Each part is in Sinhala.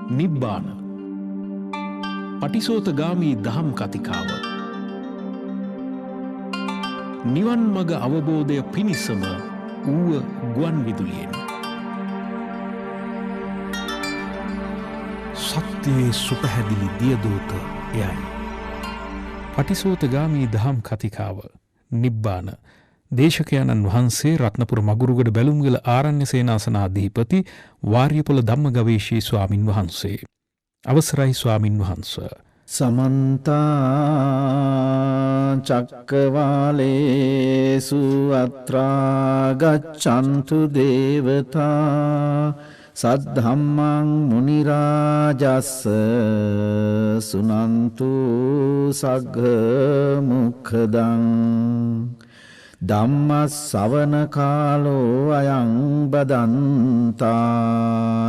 නිබ්බාන පටිසෝතගාමී දහම් කතිකාව නිවන් මග අවබෝධය පිණිසම ඌව ගුවන් විදුලියෙන් සත්‍යයේ සුපහැදිලි දියදූත එයයි. පටිසෝතගාමී දහම් කතිකාව නිබ්බාන දේශකයන්න් වහන්සේ රත්නපුර මගුරුගඩ බැලුම්ගල ආරණ්‍ය සේනාසනාධිපති වාර්යපොළ ධම්මගවේෂී ස්වාමින් වහන්සේ. අවසරයි ස්වාමින් වහන්ස. සමන්ත චක්කවාලේසු අත්‍රා ගච්ඡන්තු දේවතා සද්ධම්මං මුනි රාජස්ස සුනන්තු සග්ග මොක්ඛදං ධම්ම ශ්‍රවණ කාලෝ අයං බදන්තා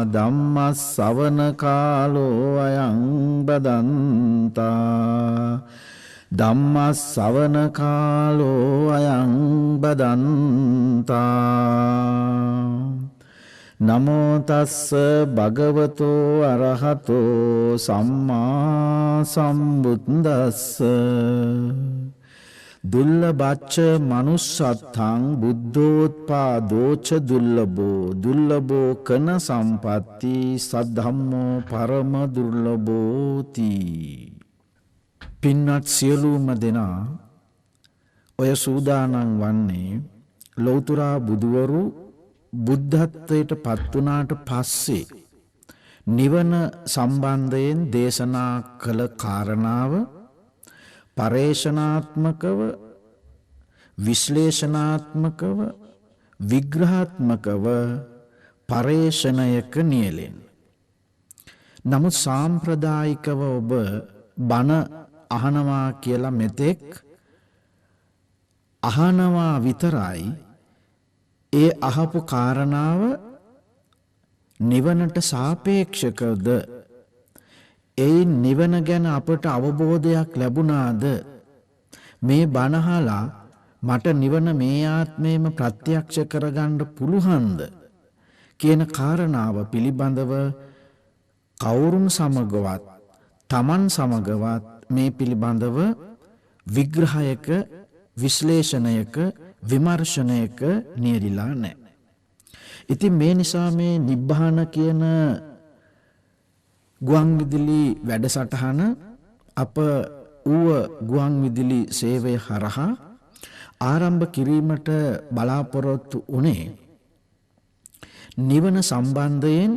ධම්ම ශ්‍රවණ කාලෝ අයං බදන්තා ධම්ම ශ්‍රවණ කාලෝ අයං බදන්තා නමෝ තස්ස භගවතෝ අරහතෝ සම්මා සම්බුද්දස්ස දුල්ලභච්ච මනුස්සත්තං බුද්ධෝත්පාදෝච දුල්ලභෝ කන සම්පatti සද්ධම්මෝ පරම දුර්ලභෝති. පින්වත් සියලුම දෙනා ඔය සූදානම් වන්නේ ලෞතර බුදුවරු බුද්ධත්වයට පත් වුණාට පස්සේ නිවන සම්බන්ධයෙන් දේශනා කළ කාරණාව පරේෂණාත්මකව විශ්ලේෂණාත්මකව විග්‍රහාත්මකව පරේෂණයක නියැලෙන. නමුත් සාම්ප්‍රදායිකව ඔබ බණ අහනවා කියලා මෙතෙක් අහනවා විතරයි. ඒ අහපු කාරණාව නිවනට සාපේක්ෂකද? ඒ නිවන ගැන අපට අවබෝධයක් ලැබුණාද? මේ බණහලා මට නිවන මේ ආත්මේම ප්‍රත්‍යක්ෂ කරගන්න පුළුවන්ද කියන කාරණාව පිළිබඳව කවුරුන් සමගවත් තමන් සමගවත් මේ පිළිබඳව විග්‍රහයක විශ්ලේෂණයක විමර්ශනයක නියැලිලා නැහැ. ඉතින් මේ නිසා මේ නිබ්බාන කියන ගුවන් විදුලි වැඩසටහන අප ඌව ගුවන් විදුලි සේවය හරහා ආරම්භ කිරීමට බලාපොරොත්තු වුණේ නිවන සම්බන්ධයෙන්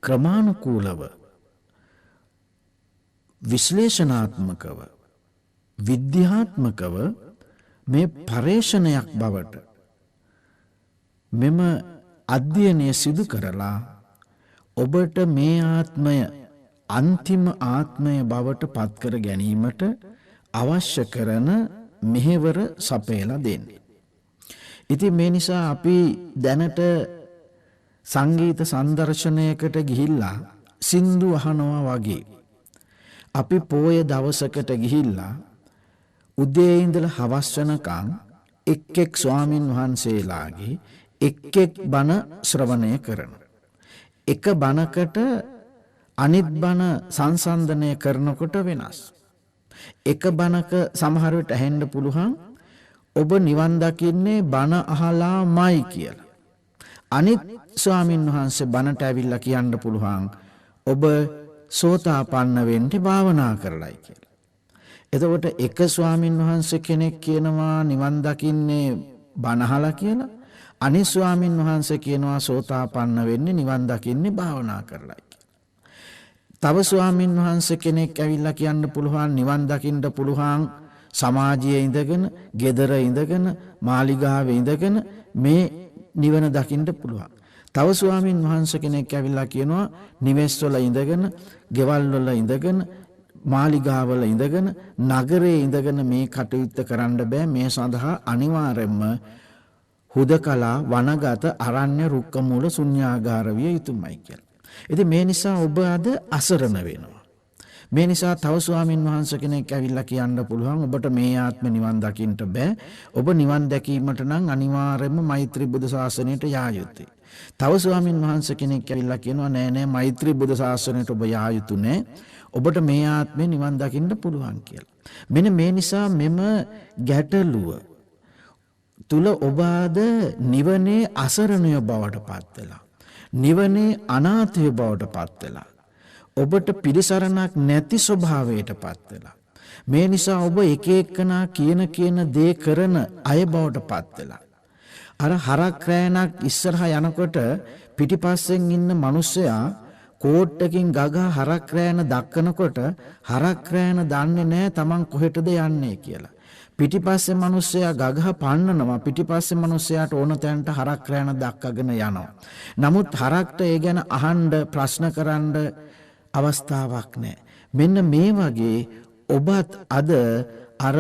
ක්‍රමානුකූලව විශ්ලේෂණාත්මකව විද්‍යාත්මකව මේ පරේෂණයක් බවට මෙම අධ්‍යයනය සිදු කරලා ඔබට මේ ආත්මය අන්තිම ආත්මය බවට පත් කර ගැනීමට අවශ්‍ය කරන මෙහෙවර සපයලා දෙන්නේ. ඉතින් මේ නිසා අපි දැනට සංගීත සංදර්ශනයකට ගිහිල්ලා සින්දු අහනවා වගේ අපි පොය දවසකට ගිහිල්ලා උදේ ඉඳලා හවස වෙනකන් එක් ස්වාමින් වහන්සේලාගේ එක් බණ ශ්‍රවණය කරනවා. එක බණකට අනිත් බණ සංසන්දනය කරනකොට වෙනස්. එක බණක සමහර විට ඇහෙන්න පුළුවන් ඔබ නිවන් දකින්නේ බණ අහලාමයි කියලා. අනිත් ස්වාමින් වහන්සේ බණට ඇවිල්ලා කියන්න පුළුවන් ඔබ සෝතාපන්න වෙන්න භාවනා කරලයි කියලා. එතකොට එක ස්වාමින් වහන්සේ කෙනෙක් කියනවා නිවන් දකින්නේ බණ අහලා කියලා. අනිත් ස්වාමින් වහන්සේ කියනවා සෝතාපන්න වෙන්නේ නිවන් දකින්නේ භාවනා කරලයි. තව ස්වාමින් වහන්සේ කෙනෙක් ඇවිල්ලා කියන්න පුළුවන් නිවන් දකින්න පුළුවන් සමාජයේ ඉඳගෙන, ගෙදර ඉඳගෙන, මාලිගාවේ ඉඳගෙන මේ නිවන දකින්න පුළුවන්. තව ස්වාමින් වහන්සේ කෙනෙක් ඇවිල්ලා කියනවා නිවෙස් වල ඉඳගෙන, ගෙවල් වල ඉඳගෙන, මාලිගාවල ඉඳගෙන, නගරයේ ඉඳගෙන මේ කටයුත්ත කරන්න බෑ. මේ සඳහා අනිවාර්යයෙන්ම හුදකලා වනගත අරණ්‍ය රුක්ක මූල ශුන්‍යාගාර විය යුතුමයි කියලා. ඉතින් මේ නිසා ඔබ අද අසරණ වෙනවා. මේ නිසා තව ස්වාමින් වහන්සේ කෙනෙක් ඇවිල්ලා කියන්න පුළුවන් ඔබට මේ ආත්ම නිවන් දකින්න බෑ. ඔබ නිවන් දැකීමට නම් අනිවාර්යයෙන්ම මෛත්‍රී බුදු සාසනයට යා යුතුයි. තව ස්වාමින් වහන්සේ කෙනෙක් ඇවිල්ලා කියනවා නෑ නෑ මෛත්‍රී බුදු සාසනයට ඔබ යා යුතු නෑ. ඔබට මේ ආත්මේ නිවන් දකින්න පුළුවන් කියලා. මෙන්න මේ නිසා මෙම ගැටලුව තුල ඔබ ආද නිවනේ අසරණය බවට පත් වෙලා. නිවනේ අනාථය බවට පත් වෙලා. ඔබට පිළිසරණක් නැති ස්වභාවයට පත් වෙලා. මේ නිසා ඔබ එක එකනා කියන දේ කරන අය බවට පත් වෙලා. අර හරක් රෑනක් ඉස්සරහා යනකොට පිටිපස්සෙන් ඉන්න මිනිස්සයා කෝට්ටකින් ගගා හරක් රෑන දක්කනකොට හරක් රෑන දන්නේ නැහැ Taman කොහෙටද යන්නේ කියලා. පිටිපස්සේ මිනිස්සයා ගගහ පන්නනවා. පිටිපස්සේ මිනිස්සයාට ඕන තැනට හරක් රෑන දක්කගෙන යනවා. නමුත් හරක්ට ඒ ගැන අහන්න ප්‍රශ්න කරන්න අවස්ථාවක් නැහැ. මෙන්න මේ වගේ ඔබත් අද අර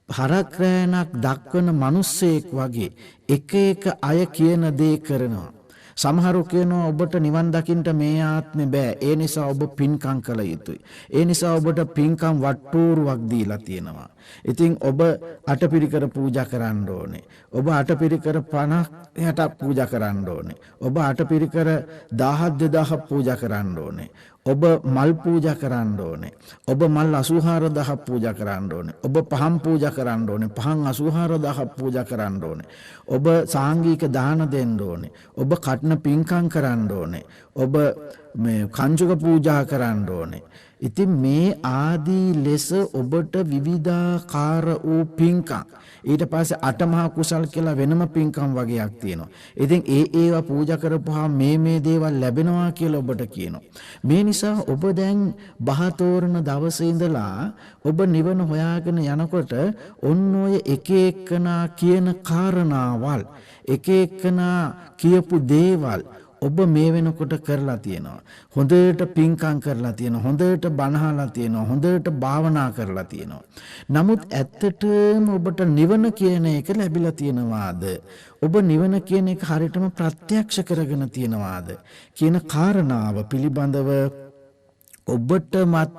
හරක් රෑනක් දක්වන මිනිස්සෙක් වගේ එක එක අය කියන දේ කරනවා. සමහරු කියනවා ඔබට නිවන් දකින්න මේ ආත්මේ බෑ. ඒ නිසා ඔබ පින්කම් කළ යුතුයි. ඒ නිසා ඔබට පින්කම් වට්ටෝරුවක් දීලා තියෙනවා. ඉතින් ඔබ අටපිරිකර පූජා කරන්න ඕනේ. ඔබ අටපිරිකර 50ට පූජා කරන්න ඕනේ. ඔබ අටපිරිකර 1000 2000 පූජා කරන්න ඕනේ. ඔබ මල් පූජා කරන්න ඕනේ. ඔබ මල් 84000 පූජා කරන්න ඕනේ. ඔබ පහන් පූජා කරන්න ඕනේ. පහන් 84000 පූජා කරන්න ඕනේ. ඔබ සාංගික දාන දෙන්න ඕනේ. ඔබ කටන පින්කම් කරන්න ඕනේ. ඔබ මේ කංජුක පූජා කරන්න ඕනේ. ඉතින් මේ ආදී ලෙස ඔබට විවිධාකාර වූ පින්කම් ඊට පස්සේ අටමහා කුසල් කියලා වෙනම පින්කම් වගේක් තියෙනවා. ඉතින් ඒවා පූජා කරපුවාම මේ දේවල් ලැබෙනවා කියලා ඔබට කියනවා. මේ නිසා ඔබ දැන් බහතෝරන දවසේ ඉඳලා ඔබ නිවන හොයාගෙන යනකොට ඔන්න ඔය එක එකනා කියන කාරණාවල් එක එකනා කියපු දේවල් ඔබ මේ වෙනකොට කරලා තියෙනවා. හොඳට පින්කම් කරලා තියෙනවා. හොඳට බණහලා තියෙනවා. හොඳට භාවනා කරලා තියෙනවා. නමුත් ඇත්තටම ඔබට නිවන කියන එක ලැබිලා තියෙනවාද? ඔබ නිවන කියන එක හරියටම ප්‍රත්‍යක්ෂ කරගෙන තියෙනවාද කියන කාරණාව පිළිබඳව ඔබටමත්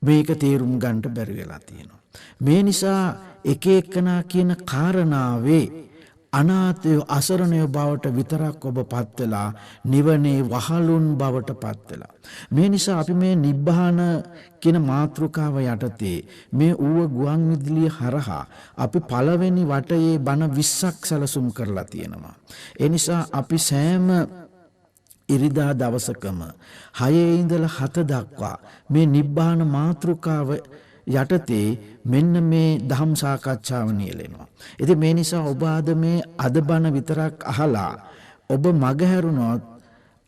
මේක තේරුම් ගන්න බැරි වෙලා තියෙනවා. මේ නිසා එක එකනා කියන කාරණාවේ අනාථය අසරණය බවට විතරක් ඔබ පත් වෙලා නිවනේ වහලුන් බවට පත් වෙලා. මේ නිසා අපි මේ නිබ්බාන කියන මාතෘකාව යටතේ මේ ඌව ගුවන් විදුලිය හරහා අපි පළවෙනි වටයේ බණ 20ක් සැලසුම් කරලා තියෙනවා. ඒ නිසා අපි සෑම ඉරිදා දවසකම 6 ඉඳලා 7 දක්වා මේ නිබ්බාන මාතෘකාව යටතේ මෙන්න මේ ධම් සාකච්ඡාව නියැලෙනවා. ඉතින් මේ නිසා ඔබ අද බණ විතරක් අහලා ඔබ මගහැරුණොත්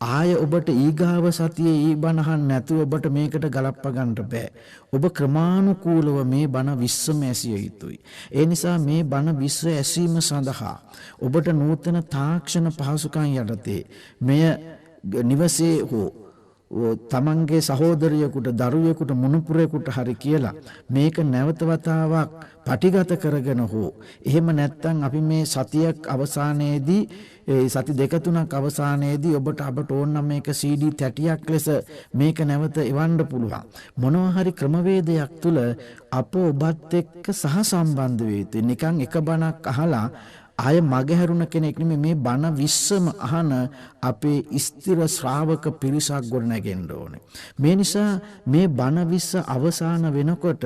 ආය ඔබට ඊගාව සතියේ ඊ බණ අහන්න නැතුව ඔබට මේකට ගලප්ප ගන්න බෑ. ඔබ ක්‍රමානුකූලව මේ බණ 20ම ඇසිය යුතුයි. ඒ නිසා මේ බණ 20 ඇසීම සඳහා ඔබට නූතන තාක්ෂණ පහසුකම් යටතේ මෙය නිවසේ හෝ තමන්ගේ සහෝදරයෙකුට දරුවෙකුට මුණුපුරයෙකුට හරි කියලා මේක නැවත වතාවක් පටිගත කරගෙන හෝ එහෙම නැත්නම් අපි මේ සතියක් අවසානයේදී සති දෙක තුනක් අවසානයේදී ඔබට ඕන නම් මේක CD තැටියක් ලෙස මේක නැවත එවන්න පුළුවන් මොනවා හරි ක්‍රමවේදයක් තුල අප ඔබත් එක්ක සහසම්බන්ධ වෙ යුතුයි. නිකන් එක බණක් අහලා ආය මගහැරුණ කෙනෙක් නෙමෙයි මේ බණ 20ම අහන අපේ ස්ථිර ශ්‍රාවක පිරිසක් ගොඩනගෙන්න ඕනේ. මේ නිසා මේ බණ 20 අවසන් වෙනකොට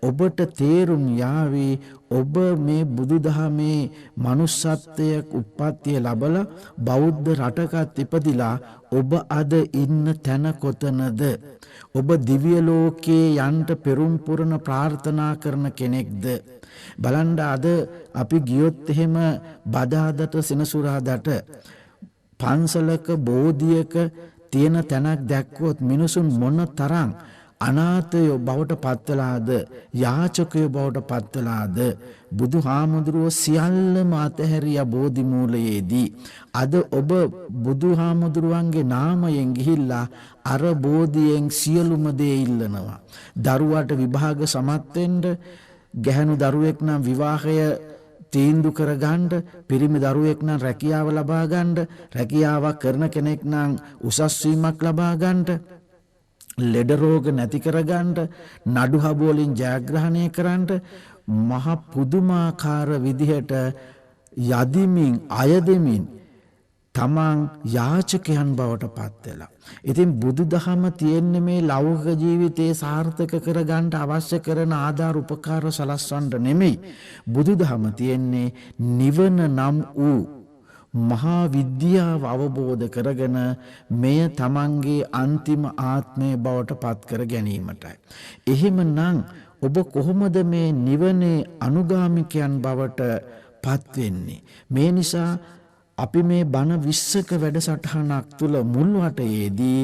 ඔබට තේරුම් යාවි ඔබ මේ බුදුදහමේ manussත්වයක උප්පත්තිය ලැබලා බෞද්ධ රටකත් ඉපදිලා ඔබ අද ඉන්න තැන කොතනද? ඔබ දිව්‍ය ලෝකේ යන්න පෙරම් පුරන ප්‍රාර්ථනා කරන කෙනෙක්ද? බලන්න අද අපි ගියොත් එහෙම බදාදට සෙනසුරාදට පන්සලක බෝධියක තියෙන තැනක් දැක්කොත් මිනිසුන් මොන තරම් අනාථයෝ බවට පත් වෙලාද යාචකයෝ බවට පත් වෙලාද බුදුහාමුදුරුවෝ සියල්ලම අතහැරියා බෝධි මූලයේදී අද ඔබ බුදුහාමුදුරුවන්ගේ නාමයෙන් ගිහිල්ලා අර බෝධියෙන් සියලුම දේ ඉල්ලනවා. දරුවාට විභාග සමත් වෙන්න, ගැහණු දරුවෙක් නම් විවාහය තීන්දුව කරගන්න, පිරිමි දරුවෙක් නම් රැකියාව ලබා ගන්න, රැකියාවක් කරන කෙනෙක් නම් උසස් වීමක් ලබා ගන්නට, ලෙඩ රෝග නැති කරගන්න, නඩු හබු වලින් ජයග්‍රහණය කරන්න මහ පුදුමාකාර විදිහට යදිමින් අයදෙමින් තමන් යාචකයන් බවට පත් වෙලා. ඉතින් බුදුදහම තියෙන්නේ මේ ලෞකික ජීවිතේ සාර්ථක කරගන්න අවශ්‍ය කරන ආධාර උපකාර සලස්වන්න නෙමෙයි. බුදුදහම තියෙන්නේ නිවන නම් වූ මහා විද්‍යාව අවබෝධ කරගෙන මෙය තමන්ගේ අන්තිම ආත්මය බවට පත් කර ගැනීමටයි. එහෙමනම් ඔබ කොහොමද මේ නිවනේ අනුගාමිකයන් බවට පත් වෙන්නේ? මේ නිසා අපි මේ බණ 20ක වැඩසටහනක් තුල මුල් වටයේදී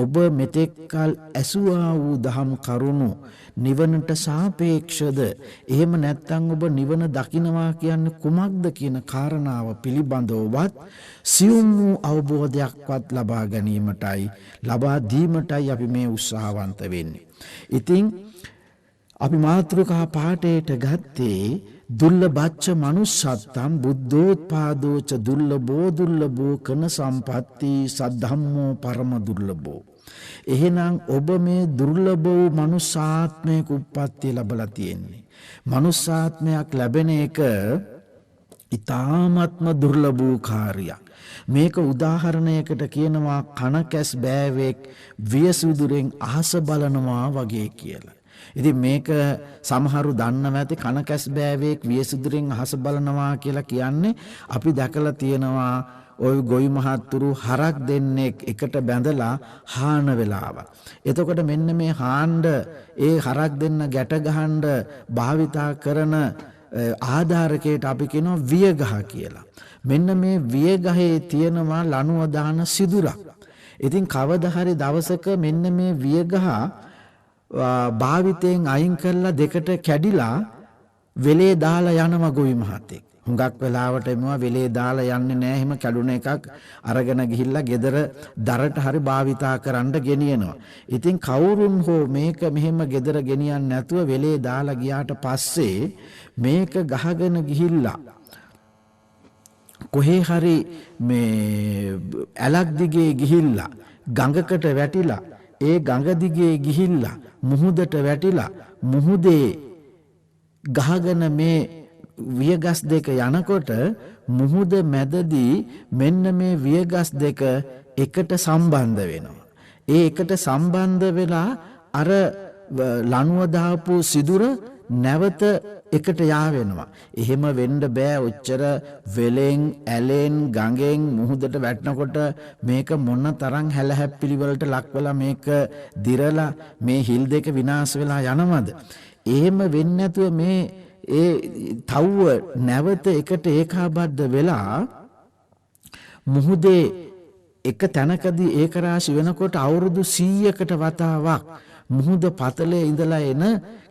ඔබ මෙතෙක්කල් ඇසුවා වූ දහම් කරුණු නිවනට සාපේක්ෂද, එහෙම නැත්නම් ඔබ නිවන දකින්නවා කියන්නේ කුමක්ද කියන කාරණාව පිළිබඳවවත් සියුම් වූ අවබෝධයක්වත් ලබා ගැනීමටයි, ලබා දීමටයි අපි මේ උත්සාහවන්ත වෙන්නේ. ඉතින් අපි මාතෘකා පාඨයට ගත්තේ දුර්ලභච්ච manussත්තම් බුද්ධෝත්පාදෝච දුර්ලභෝ දුර්ලභෝ කන සම්පatti සද්ධම්මෝ පරම දුර්ලභෝ. එහෙනම් ඔබ මේ දුර්ලභ වූ මනුස්සාත්මයක උප්පත්තිය ලැබලා තියෙන්නේ. මනුස්සාත්මයක් ලැබෙන එක ඊ타ත්ම දුර්ලභ වූ කාර්යයක්. මේක උදාහරණයකට කියනවා කනකැස් බෑවෙක් වියසුදුරෙන් අහස බලනවා වගේ කියලා. ඉතින් මේක සමහරු දන්නව ඇති කනකැස් බෑවෙක් වියසුදුරෙන් අහස බලනවා කියලා කියන්නේ අපි දැකලා තියෙනවා ওই ගොවි මහත්තුරු හරක් දෙන්නෙක් එකට බැඳලා හාන වෙලාවක්. එතකොට මෙන්න මේ හාණ්ඩ ඒ හරක් දෙන්න ගැට ගහන්න භාවිතා කරන ආධාරකයට අපි කියනවා වියගහ කියලා. මෙන්න මේ වියගහේ තියෙනවා ලණුව දාන සිදුරක්. ඉතින් කවදා හරි දවසක මෙන්න මේ වියගහ භාවිතයෙන් අයින් කරලා දෙකට කැඩිලා වෙලේ දාලා යනවා ගොවි මහත්තයෙක්. හුඟක් වෙලාවට එමුවා වෙලේ දාලා යන්නේ නැහැ. එහෙම කැඩුන එකක් අරගෙන ගිහිල්ලා ගෙදර දරට හරි භාවිතා කරන්න ගෙනියනවා. ඉතින් කවුරුන් හෝ මේක මෙහෙම ගෙදර ගෙනියන්නේ නැතුව වෙලේ දාලා ගියාට පස්සේ මේක ගහගෙන ගිහිල්ලා කොහේ හරි මේ ඇලක් දිගේ ගිහිල්ලා ගඟකට වැටිලා ඒ ගඟ දිගේ ගිහිල්ලා මුහුදට වැටිලා මුහුදේ ගහගෙන මේ වියගස් දෙක යනකොට මුහුද මැදදී මෙන්න මේ වියගස් දෙක එකට සම්බන්ධ වෙනවා. ඒ එකට සම්බන්ධ වෙලා අර ලණුව දාපු සිදුර නැවත එකට යා වෙනවා. එහෙම වෙන්න බෑ. ඔච්චර වෙලෙන් ඇලෙන් ගඟෙන් මුහුදට වැටෙනකොට මේක මොන තරම් හැලහැප්පිලි වලට ලක් වෙලා මේක දිරලා මේ හිල් දෙක විනාශ වෙලා යනවද? එහෙම වෙන්නේ නැතුව මේ ඒ තව්ව නැවත එකට ඒකාබද්ධ වෙලා මුහුදේ එක තැනකදී ඒක රාශි වෙනකොට අවුරුදු 100කට වතාවක් මුහුද පතලේ ඉඳලා එන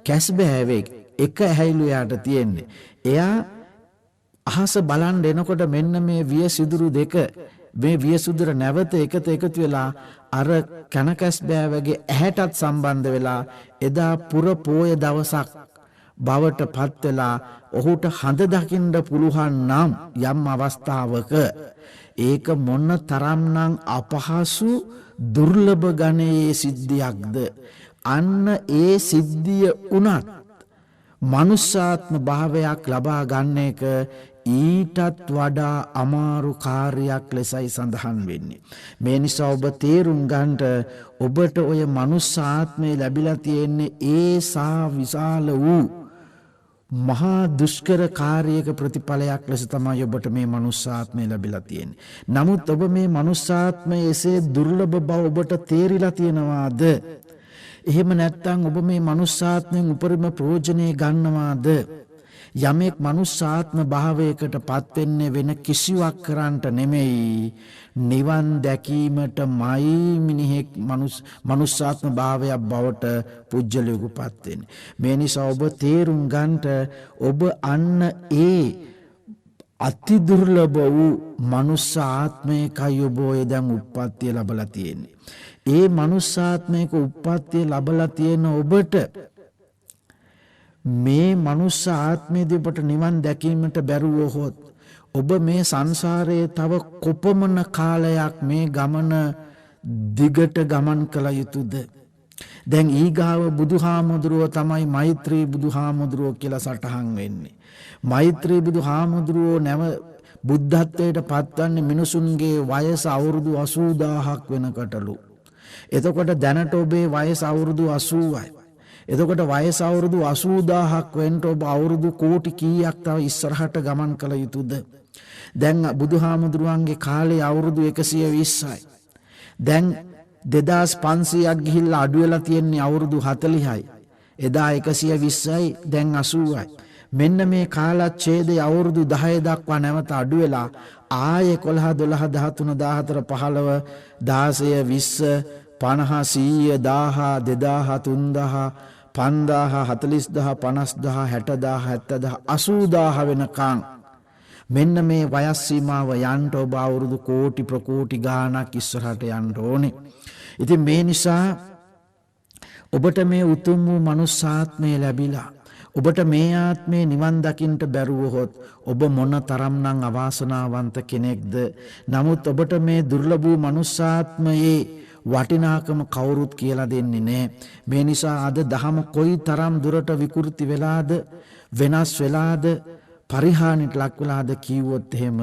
කැස්බෑවෙක් එක ඇහැයිලු යාට තියෙන්නේ. එයා අහස බලන් එනකොට මෙන්න මේ වියසිදුරු දෙක මේ වියසිදුර නැවත එකතු වෙලා අර කනකැස්බෑවගේ ඇහැටත් සම්බන්ධ වෙලා එදා පුර පෝය දවසක් බවට පත් වෙලා ඔහුට හඳ දකින්න පුළුවන් නම් යම් අවස්ථාවක ඒක මොන තරම්නම් අපහසු දුර්ලභ ගණයේ සිද්ධියක්ද. අන්න ඒ සිද්ධිය උනත් මනුෂ්‍යාත්ම භාවයක් ලබා ගන්න එක ඊටත් වඩා අමාරු කාර්යයක් ලෙසයි සඳහන් වෙන්නේ. මේ නිසා ඔබ තේරුම් ගන්නට ඔබට ඔය මනුෂ්‍යාත්මය ලැබිලා තියෙන්නේ ඒ සා විශාල වූ මහා දුෂ්කර කාර්යයක ප්‍රතිඵලයක් ලෙස තමයි ඔබට මේ මනුෂ්‍යාත්මය ලැබිලා තියෙන්නේ. නමුත් ඔබ මේ මනුෂ්‍යාත්මය එසේ දුර්ලභ බව ඔබට තේරිලා තියෙනවාද? එහෙම නැත්නම් ඔබ මේ මනුෂ්‍යාත්මයෙන් උපරිම ප්‍රයෝජනෙ ගන්නවාද? යමෙක් මනුෂ්‍යාත්ම භාවයකට පත් වෙන්නේ වෙන කිසිවක් කරන්නට නෙමෙයි, නිවන් දැකීමටමයි මිනිහෙක් මනුෂ්‍යාත්ම භාවයක් බවට පුජ්‍යලයකපත් වෙන්නේ. මේ නිසා ඔබ තේරුම් ගන්නට ඔබ අන්න ඒ අති දුර්ලභ වූ මනුෂ්‍යාත්මයකයි ඔබ දැන් උප්පත්තිය ලැබලා තියෙන්නේ. ඒ මනුෂ්‍යාත්මයක උප්පත්තිය ලැබලා තියෙන ඔබට මේ මනුෂ්‍ය ආත්මයේදී ඔබට නිවන් දැකීමට බැරුව හොත් ඔබ මේ සංසාරයේ තව කොපමණ කාලයක් මේ ගමන දිගට ගමන් කළ යුතුද? දැන් ඊගාව බුදුහාමුදුරුව තමයි මෛත්‍රී බුදුහාමුදුරුව කියලා සටහන් වෙන්නේ. මෛත්‍රී බුදුහාමුදුරුව බුද්ධත්වයට පත්වන්නේ මිනිසුන්ගේ වයස අවුරුදු 80000ක් වෙනකටලු. එතකොට දැනට ඔබේ වයස අවුරුදු 80යි. එතකොට වයස අවුරුදු 80000ක් වෙන්න ඔබ අවුරුදු කෝටි කීයක් තව ඉස්සරහට ගමන් කළ යුතුද? දැන් බුදුහාමුදුරුවන්ගේ කාලේ අවුරුදු 120යි. දැන් 2500ක් ගිහිල්ලා අඩු වෙලා තියෙන්නේ අවුරුදු 40යි. එදා 120යි දැන් 80යි. මෙන්න මේ කාලච්ඡේදයේ අවුරුදු 10 දක්වා නැවත අඩු වෙලා ආයේ 11 12 13 14 15 16 20 50 100 1000 2000 3000 5000 40000 50000 60000 70000 වෙනකන් මෙන්න මේ වයස් සීමාව යන්න ඔබ අවුරුදු කෝටි ප්‍රකෝටි ගාණක් ඉස්සරහට යන්න ඕනේ. ඉතින් මේ නිසා ඔබට මේ උතුම් වූ මනුස්සාත්මය ලැබිලා ඔබට මේ ආත්මේ නිවන් දකින්නට බැරුවහොත් ඔබ මොන තරම්නම් අවාසනාවන්ත කෙනෙක්ද. නමුත් ඔබට මේ දුර්ලභ වූ මනුස්සාත්මයේ වටිනාකම කවුරුත් කියලා දෙන්නේ නැහැ. මේ නිසා අද දහම කොයි තරම් දුරට විකෘති වෙලාද, වෙනස් වෙලාද, පරිහානියට ලක් වෙලාද කිව්වොත් එහෙම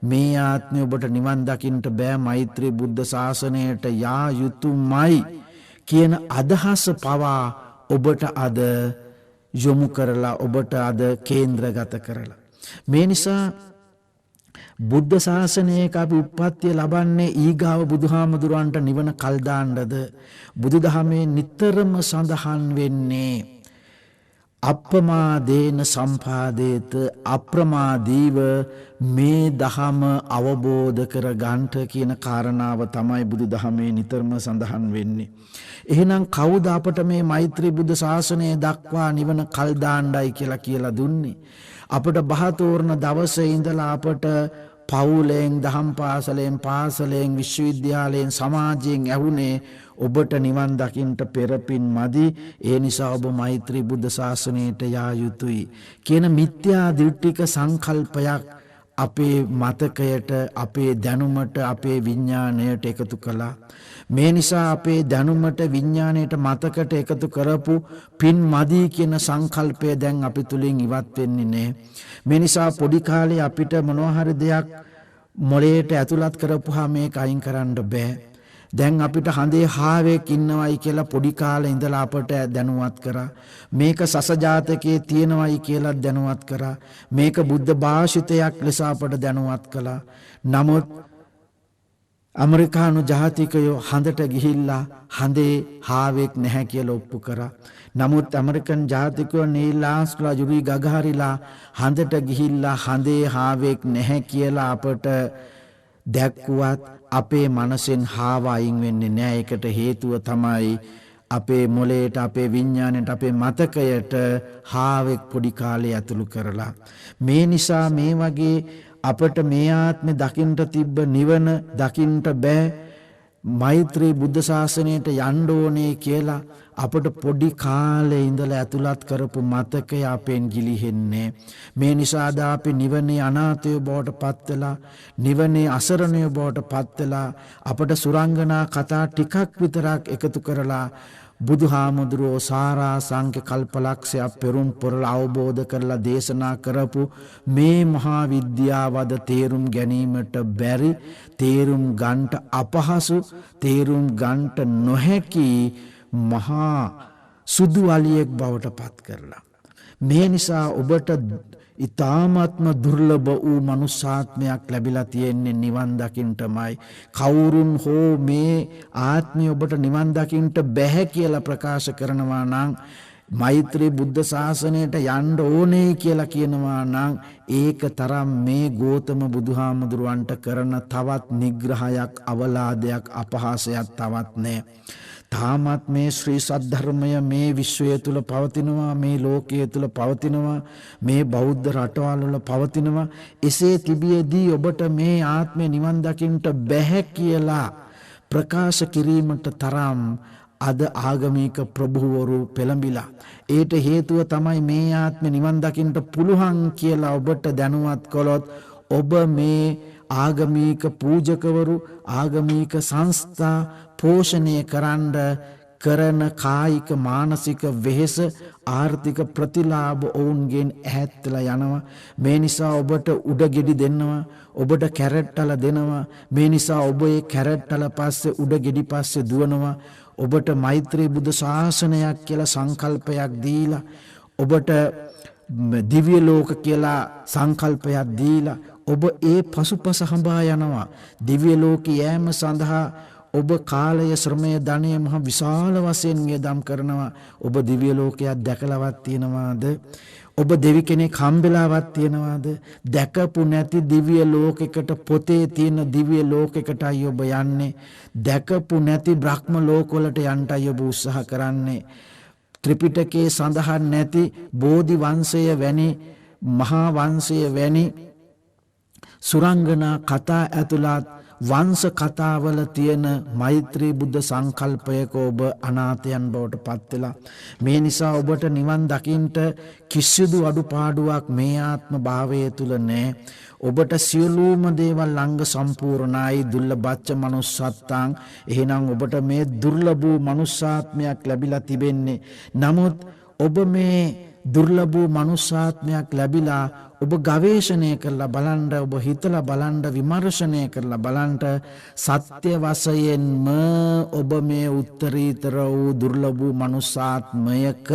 මේ ආත්මය ඔබට නිවන් දකින්නට බෑ, මෛත්‍රී බුද්ධ ශාසනයට යා යුතුයමයි කියන අදහස පවා ඔබට අද යොමු කරලා, ඔබට අද කේන්ද්‍රගත කරලා. මේ නිසා බුද්ධ ශාසනයක අපි උප්පත්තිය ලබන්නේ ඊගාව බුදුහාමුදුරන්ට නිවන කල් දාන්නද? බුදුදහමේ නිතරම සඳහන් වෙන්නේ අප්‍රමාදේන සම්පාදේත, අප්‍රමාදීව මේ දහම අවබෝධ කර ගන්නට කියන කාරණාව තමයි බුදුදහමේ නිතරම සඳහන් වෙන්නේ. එහෙනම් කවුද අපට මේ මෛත්‍රී බුද්ධ ශාසනය දක්වා නිවන කල් දාන්නයි කියලා දුන්නේ? අපට බහතෝරන දවසේ ඉඳලා අපට පවුලෙන්, දහම් පාසලෙන්, පාසලෙන්, විශ්වවිද්‍යාලයෙන්, සමාජයෙන් ඇහුනේ ඔබට නිවන් දකින්නට පෙරපින් මදි, ඒ නිසා ඔබ මෛත්‍රී බුද්ධ ශාසනයට යා යුතුයි කියන මිත්‍යා දෘෂ්ටික සංකල්පයක් අපේ මතකයට, අපේ දැනුමට, අපේ විඥාණයට එකතු කළා. මේ නිසා අපේ දැනුමට, විඥාණයට, මතකට එකතු කරපු පින් මදි කියන සංකල්පය දැන් අපි තුලින් ඉවත් වෙන්නේ නැහැ. මේ නිසා පොඩි කාලේ අපිට මොනවා හරි දෙයක් මොළයට ඇතුළත් කරපුවා මේක අයින් කරන්න බෑ. දැන් අපිට හඳේ හාවෙක් ඉන්නවයි කියලා පොඩි කාලේ ඉඳලා අපට දැනුවත් කරා. මේක සසජාතකයේ තියෙනවයි කියලා දැනුවත් කරා. මේක බුද්ධ භාෂිතයක් ලෙස අපට දැනුවත් කළා. නමුත් ඇමරිකානු ජාතිකයෝ හඳට ගිහිල්ලා හඳේ හාවෙක් නැහැ කියලා ඔප්පු කරා. නමුත් ඇමරිකන් ජාතිකයෝ නීල් ආම්ස්ට්‍රෝං, යුරි ගගාරිලා හඳට ගිහිල්ලා හඳේ හාවෙක් නැහැ කියලා අපට දැක්කුවත් අපේ මනසෙන් හාව අයින් වෙන්නේ නැහැ. ඒකට හේතුව තමයි අපේ මොළයට, අපේ විඥාණයට, අපේ මතකයට හාවෙක් පොඩි කාලේ ඇතුළු කරලා. මේ නිසා මේ වගේ අපට මේ ආත්මේ දකින්නට තිබ්බ නිවන දකින්නට බෑ, මෛත්‍රී බුද්ධ ශාසනයට යන්න ඕනේ කියලා අපට පොඩි කාලේ ඉඳලා ඇතුළත් කරපු මතකය අපෙන් ගිලිහෙන්නේ. මේ නිසා අපි නිවනේ අනාථය බවට පත් වෙලා, නිවනේ අසරණය බවට පත් වෙලා, අපට සුරංගනා කතා ටිකක් විතරක් එකතු කරලා බුදුහාමුදුරුවෝ සාරා සංඛ්‍ය කල්පලක්ෂයක් පෙරම් පුරලා අවබෝධ කරලා දේශනා කරපු මේ මහා විද්‍යාවද තේරුම් ගැනීමට බැරි, තේරුම් ගන්නට අපහසු, තේරුම් ගන්නට නොහැකි මහා සුදු අලියෙක් බවට පත් කරලා. මේ නිසා ඔබට ඊ타ත්ම දුර්ලභ වූ මනුෂ්‍යාත්මයක් ලැබිලා තියෙන්නේ නිවන් දකින්නටමයි. කවුරුන් හෝ මේ ආත්මය ඔබට නිවන් දකින්නට බැහැ කියලා ප්‍රකාශ කරනවා නම්, මෛත්‍රී බුද්ධ ශාසනයට යන්න ඕනේ කියලා කියනවා නම්, ඒක තරම් මේ ගෝතම බුදුහාමුදුරුවන්ට කරන තවත් නිග්‍රහයක්, අවලාදයක්, අපහාසයක් තවත් නැහැ. තාමත් මේ ශ්‍රී සද්ධර්මය මේ විශ්වය තුල පවතිනවා, මේ ලෝකයේ තුල පවතිනවා, මේ බෞද්ධ රටවල් වල පවතිනවා. එසේ තිබියදී ඔබට මේ ආත්මේ නිවන් දකින්නට බැහැ කියලා ප්‍රකාශ කිරීමට තරම් අද ආගමික ප්‍රභූවරු පෙළඹිලා. ඒට හේතුව තමයි මේ ආත්මේ නිවන් දකින්නට පුළුවන් කියලා ඔබට දැනුවත් කළොත් ඔබ මේ ආගමික පූජකවරු, ආගමික සංස්ථා පෝෂණය කරන්න කරන කායික මානසික වෙහෙස ආර්ථික ප්‍රතිලාභ ඔවුන්ගෙන් ඈත් වෙලා යනවා. මේ නිසා ඔබට උඩගෙඩි දෙන්නවා, ඔබට කැරට්ටල දෙනවා. මේ නිසා ඔබ ඒ කැරට්ටල පස්සේ උඩගෙඩි පස්සේ දුවනවා. ඔබට මෛත්‍රී බුදු ශාසනයක් කියලා සංකල්පයක් දීලා, ඔබට දිව්‍ය ලෝක කියලා සංකල්පයක් දීලා ඔබ ඒ පසුපස හඹා යනවා. දිව්‍ය ලෝක යෑම සඳහා ඔබ කාලය, ශ්‍රමය, ධනය මහ විශාල වශයෙන් වියදම් කරනවා. ඔබ දිව්‍ය ලෝකයක් දැකලවත් තියෙනවාද? ඔබ දෙවි කෙනෙක් හම්බෙලාවත් තියෙනවාද? දැකපු නැති දිව්‍ය ලෝකයකට, පොතේ තියෙන දිව්‍ය ලෝකයකටයි ඔබ යන්නේ. දැකපු නැති බ්‍රහ්ම ලෝකවලට යන්නයි ඔබ උත්සාහ කරන්නේ. ත්‍රිපිටකයේ සඳහන් නැති බෝධි වංශය වැනි, මහා වංශය වැනි සුරංගනා කතා ඇතුළත් වංශ කතාවල තියෙන මෛත්‍රී බුද්ධ සංකල්පයක ඔබ අනාථයන් බවට පත් වෙලා. මේ නිසා ඔබට නිවන් දකින්නට කිසිදු අඩුපාඩුවක් මේ ආත්ම භාවය තුල නැහැ. ඔබට සියලුම දේවල් ළඟ සම්පූර්ණයි. දුර්ලභච්ච manussත්තං. එහෙනම් ඔබට මේ දුර්ලභ වූ manussාත්මයක් ලැබිලා තිබෙන්නේ. නමුත් ඔබ මේ දුර්ලභ වූ manussාත්මයක් ලැබිලා ඔබ ගවේෂණය කරලා බලන්න, ඔබ හිතලා බලන්න, විමර්ශනය කරලා බලන්න, සත්‍ය වශයෙන්ම ඔබ මේ උත්තරීතර වූ දුර්ලභ වූ manussාත්මයක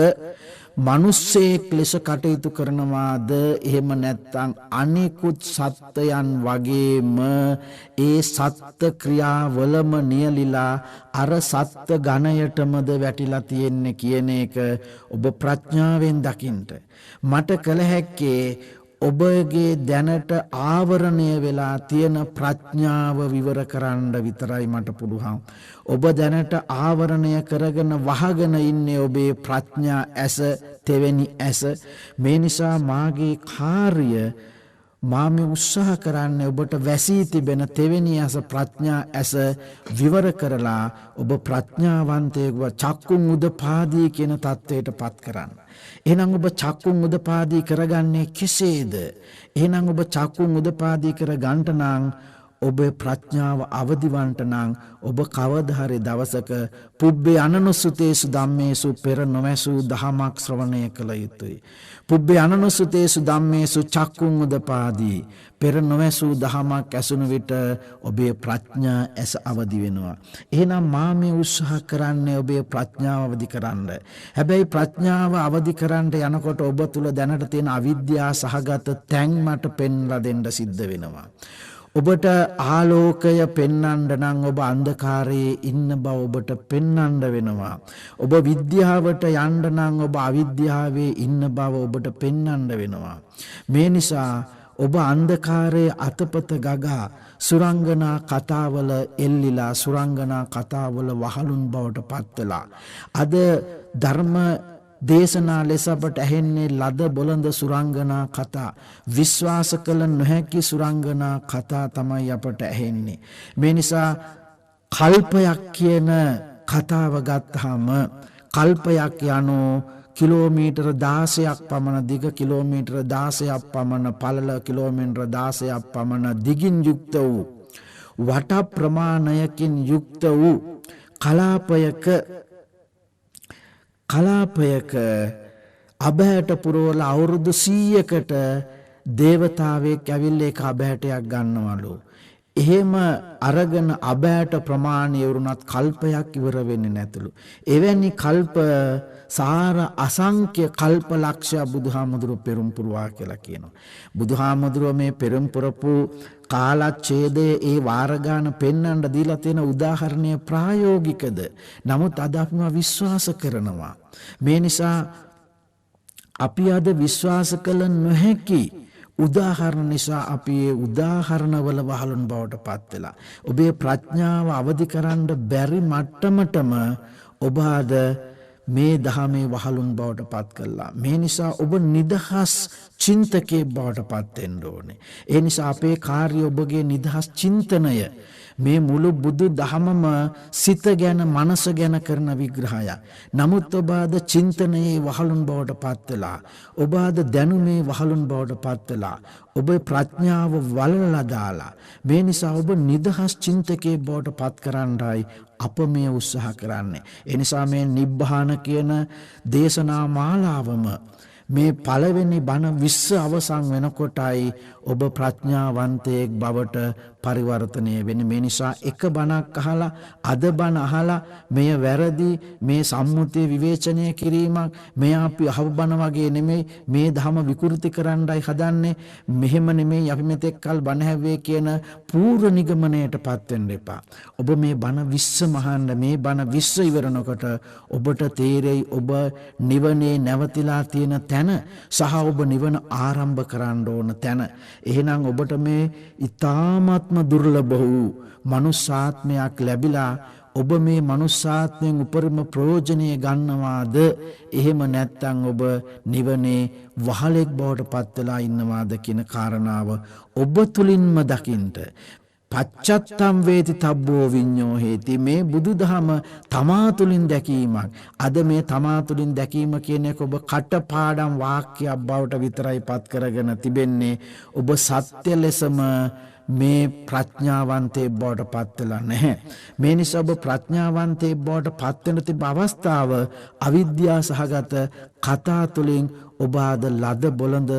මිනිස්සෙක් ලෙස කටයුතු කරනවාද? එහෙම නැත්නම් අනිකුත් සත්‍යයන් වගේම ඒ සත්‍ය ක්‍රියාවලම නියලිලා අර සත්‍ය ගණයටමද වැටිලා තියෙන්නේ කියන එක ඔබ ප්‍රඥාවෙන් දකින්න. මට කල හැක්කේ ඔබගේ දැනට ආවරණය වෙලා තියෙන ප්‍රඥාව විවර කරන්න විතරයි මට පුළුවන්. ඔබ දැනට ආවරණය කරගෙන වහගෙන ඉන්නේ ඔබේ ප්‍රඥා ඇස, තෙවෙනි ඇස. මේ නිසා මාගේ කාර්ය, මා මේ උත්සාහ කරන්නේ ඔබට වැසී තිබෙන තෙවෙනි ඇස, ප්‍රඥා ඇස විවර කරලා ඔබ ප්‍රඥාවන්තයෙකුව චක්කුන් උදපාදී කියන தത്വයට පත් කරන්න. එහෙනම් ඔබ චක්කුන් උදපාදී කරගන්නේ කෙසේද? එහෙනම් ඔබ චක්කුන් උදපාදී කර ගන්නට නම් ඔබේ ප්‍රඥාව අවදිවන්ට නම් ඔබ කවදා හරි දවසක පුබ්බේ අනනුසුතේසු ධම්මේසු පෙර නොමැසූ දහමක් ශ්‍රවණය කළ යුතුයි. පුබ්බේ අනනුසුතේසු ධම්මේසු චක්කුන් උදපාදී. පෙර නොමැසූ දහමක් ඇසුණු විට ඔබේ ප්‍රඥා ඇස අවදි වෙනවා. එහෙනම් මා මේ උත්සාහ කරන්නේ ඔබේ ප්‍රඥාව අවදි කරන්න. හැබැයි ප්‍රඥාව අවදි කරන්න යනකොට ඔබ තුල දැනට තියෙන අවිද්‍යාව සහගත තැන් මට පෙන්ලා දෙන්න සිද්ධ වෙනවා. ඔබට ආලෝකය පෙන්වන්න නම් ඔබ අන්ධකාරයේ ඉන්න බව ඔබට පෙන්වන්න වෙනවා. ඔබ විද්‍යාවට යන්න නම් ඔබ අවිද්‍යාවේ ඉන්න බව ඔබට පෙන්වන්න වෙනවා. මේ නිසා ඔබ අන්ධකාරයේ අතපත ගගා සුරංගනා කතාවල එල්ලිලා, සුරංගනා කතාවල වහලුන් බවට පත් වෙලා අද ධර්ම දේශනා ලෙස අපට ඇහෙන්නේ ලද බොළඳ සුරංගනා කතා, විශ්වාස කළ නොහැකි සුරංගනා කතා තමයි අපට ඇහෙන්නේ. මේ නිසා කල්පයක් කියන කතාව ගත්තාම, කල්පයක් යනෝ කිලෝමීටර 16ක් පමණ දිග, කිලෝමීටර 16ක් පමණ පළල, කිලෝමීටර 16ක් පමණ දිගින් යුක්ත වූ, වට ප්‍රමාණයකින් යුක්ත වූ කලාපයක අබෑට පුරවල අවුරුදු 100කට දේවතාවෙක් ඇවිල්ලා ඒක අබෑටයක් ගන්නවලු. එහෙම අරගෙන අබෑට ප්‍රමාණය වුණත් කල්පයක් ඉවර වෙන්නේ නැතුළු. එවැනි කල්ප සාර අසංඛ්‍ය කල්ප ලක්ෂය බුදුහාමුදුරුව පෙරම් පුරවා කියලා කියනවා. බුදුහාමුදුරුව මේ පෙරම් පුරපු කාලච්ඡේදයේ ඒ වාරගාන පෙන්වන්න දීලා තියෙන උදාහරණය ප්‍රායෝගිකද? නමුත් අද අපි විශ්වාස කරනවා. මේ නිසා අපි අද විශ්වාස කළ නොහැකි උදාහරණ නිසා අපි ඒ උදාහරණවල වහලුන් බවට පත් වෙලා ඔබේ ප්‍රඥාව අවදි කරන්න බැරි මට්ටමටම ඔබ අද මේ දහමේ වහලුන් බවට පත් කළා. මේ නිසා ඔබ නිදහස් චින්තකේ බවට පත් වෙන්න ඕනේ. ඒ නිසා අපේ කාර්ය ඔබගේ නිදහස් චින්තනය මේ මුළු බුදු දහමම සිත ගැන මනස ගැන කරන විග්‍රහයක්. නමුත් ඔබ අද චින්තනයේ වහලුන් බවට පත් වෙලා, ඔබ අද දැනුමේ වහලුන් බවට පත් වෙලා, ඔබ ප්‍රඥාව වලලා දාලා, මේ නිසා ඔබ නිදහස් චින්තකයේ බවට පත් කරන්නයි අප මේ උත්සාහ කරන්නේ. ඒ නිසා මේ නිබ්බාන කියන දේශනා මාලාවම මේ පළවෙනි බණ 20 අවසන් වෙනකොටයි ඔබ ප්‍රඥාවන්තයෙක් බවට පරිවර්තනය වෙන්නේ. මේ නිසා එක බණක් අහලා අද බණ අහලා මෙය වැරදි, මේ සම්මුතිය විවේචනය කිරීමක්, මේ අපි අහව බණ වගේ නෙමෙයි, මේ ධම විකෘති කරන්නයි හදන්නේ, මෙහෙම නෙමෙයි අපි මෙතෙක් කල් බණ හැව්වේ කියන පූර්ව නිගමනයටපත් වෙන්න එපා. ඔබ මේ බණ 20 මහන්න, මේ බණ 20 ඉවරනකොට ඔබට තේරෙයි ඔබ නිවනේ නැවතිලා තියෙන තැන සහ ඔබ නිවන ආරම්භ කරන්න ඕන තැන. එහෙනම් ඔබට මේ ඊ타ත්ම දුර්ලභ වූ මනුෂ්‍යාත්මයක් ලැබිලා ඔබ මේ මනුෂ්‍යාත්මයෙන් උපරිම ප්‍රයෝජනය ගන්නවාද? එහෙම නැත්නම් ඔබ නිවනේ වහලෙක් බවට පත් වෙලා ඉන්නවාද කියන කාරණාව ඔබ තුලින්ම දකින්ට පච්චත්තම් වේති තබ්බෝ විඤ්ඤෝ හේති. මේ බුදුදහම තමා තුලින් දැකීමක්. අද මේ තමා තුලින් දැකීම කියන එක ඔබ කටපාඩම් වාක්‍යයක් බවට විතරයි පත් කරගෙන තිබෙන්නේ. ඔබ සත්‍ය ලෙසම මේ ප්‍රඥාවන්තයෙක් බවට පත් වෙලා නැහැ. මේ නිසා ඔබ ප්‍රඥාවන්තයෙක් බවට පත් වෙන තිබ අවස්ථාව අවිද්‍යා සහගත කතා තුලින් ඔබ අද ලද බොළඳ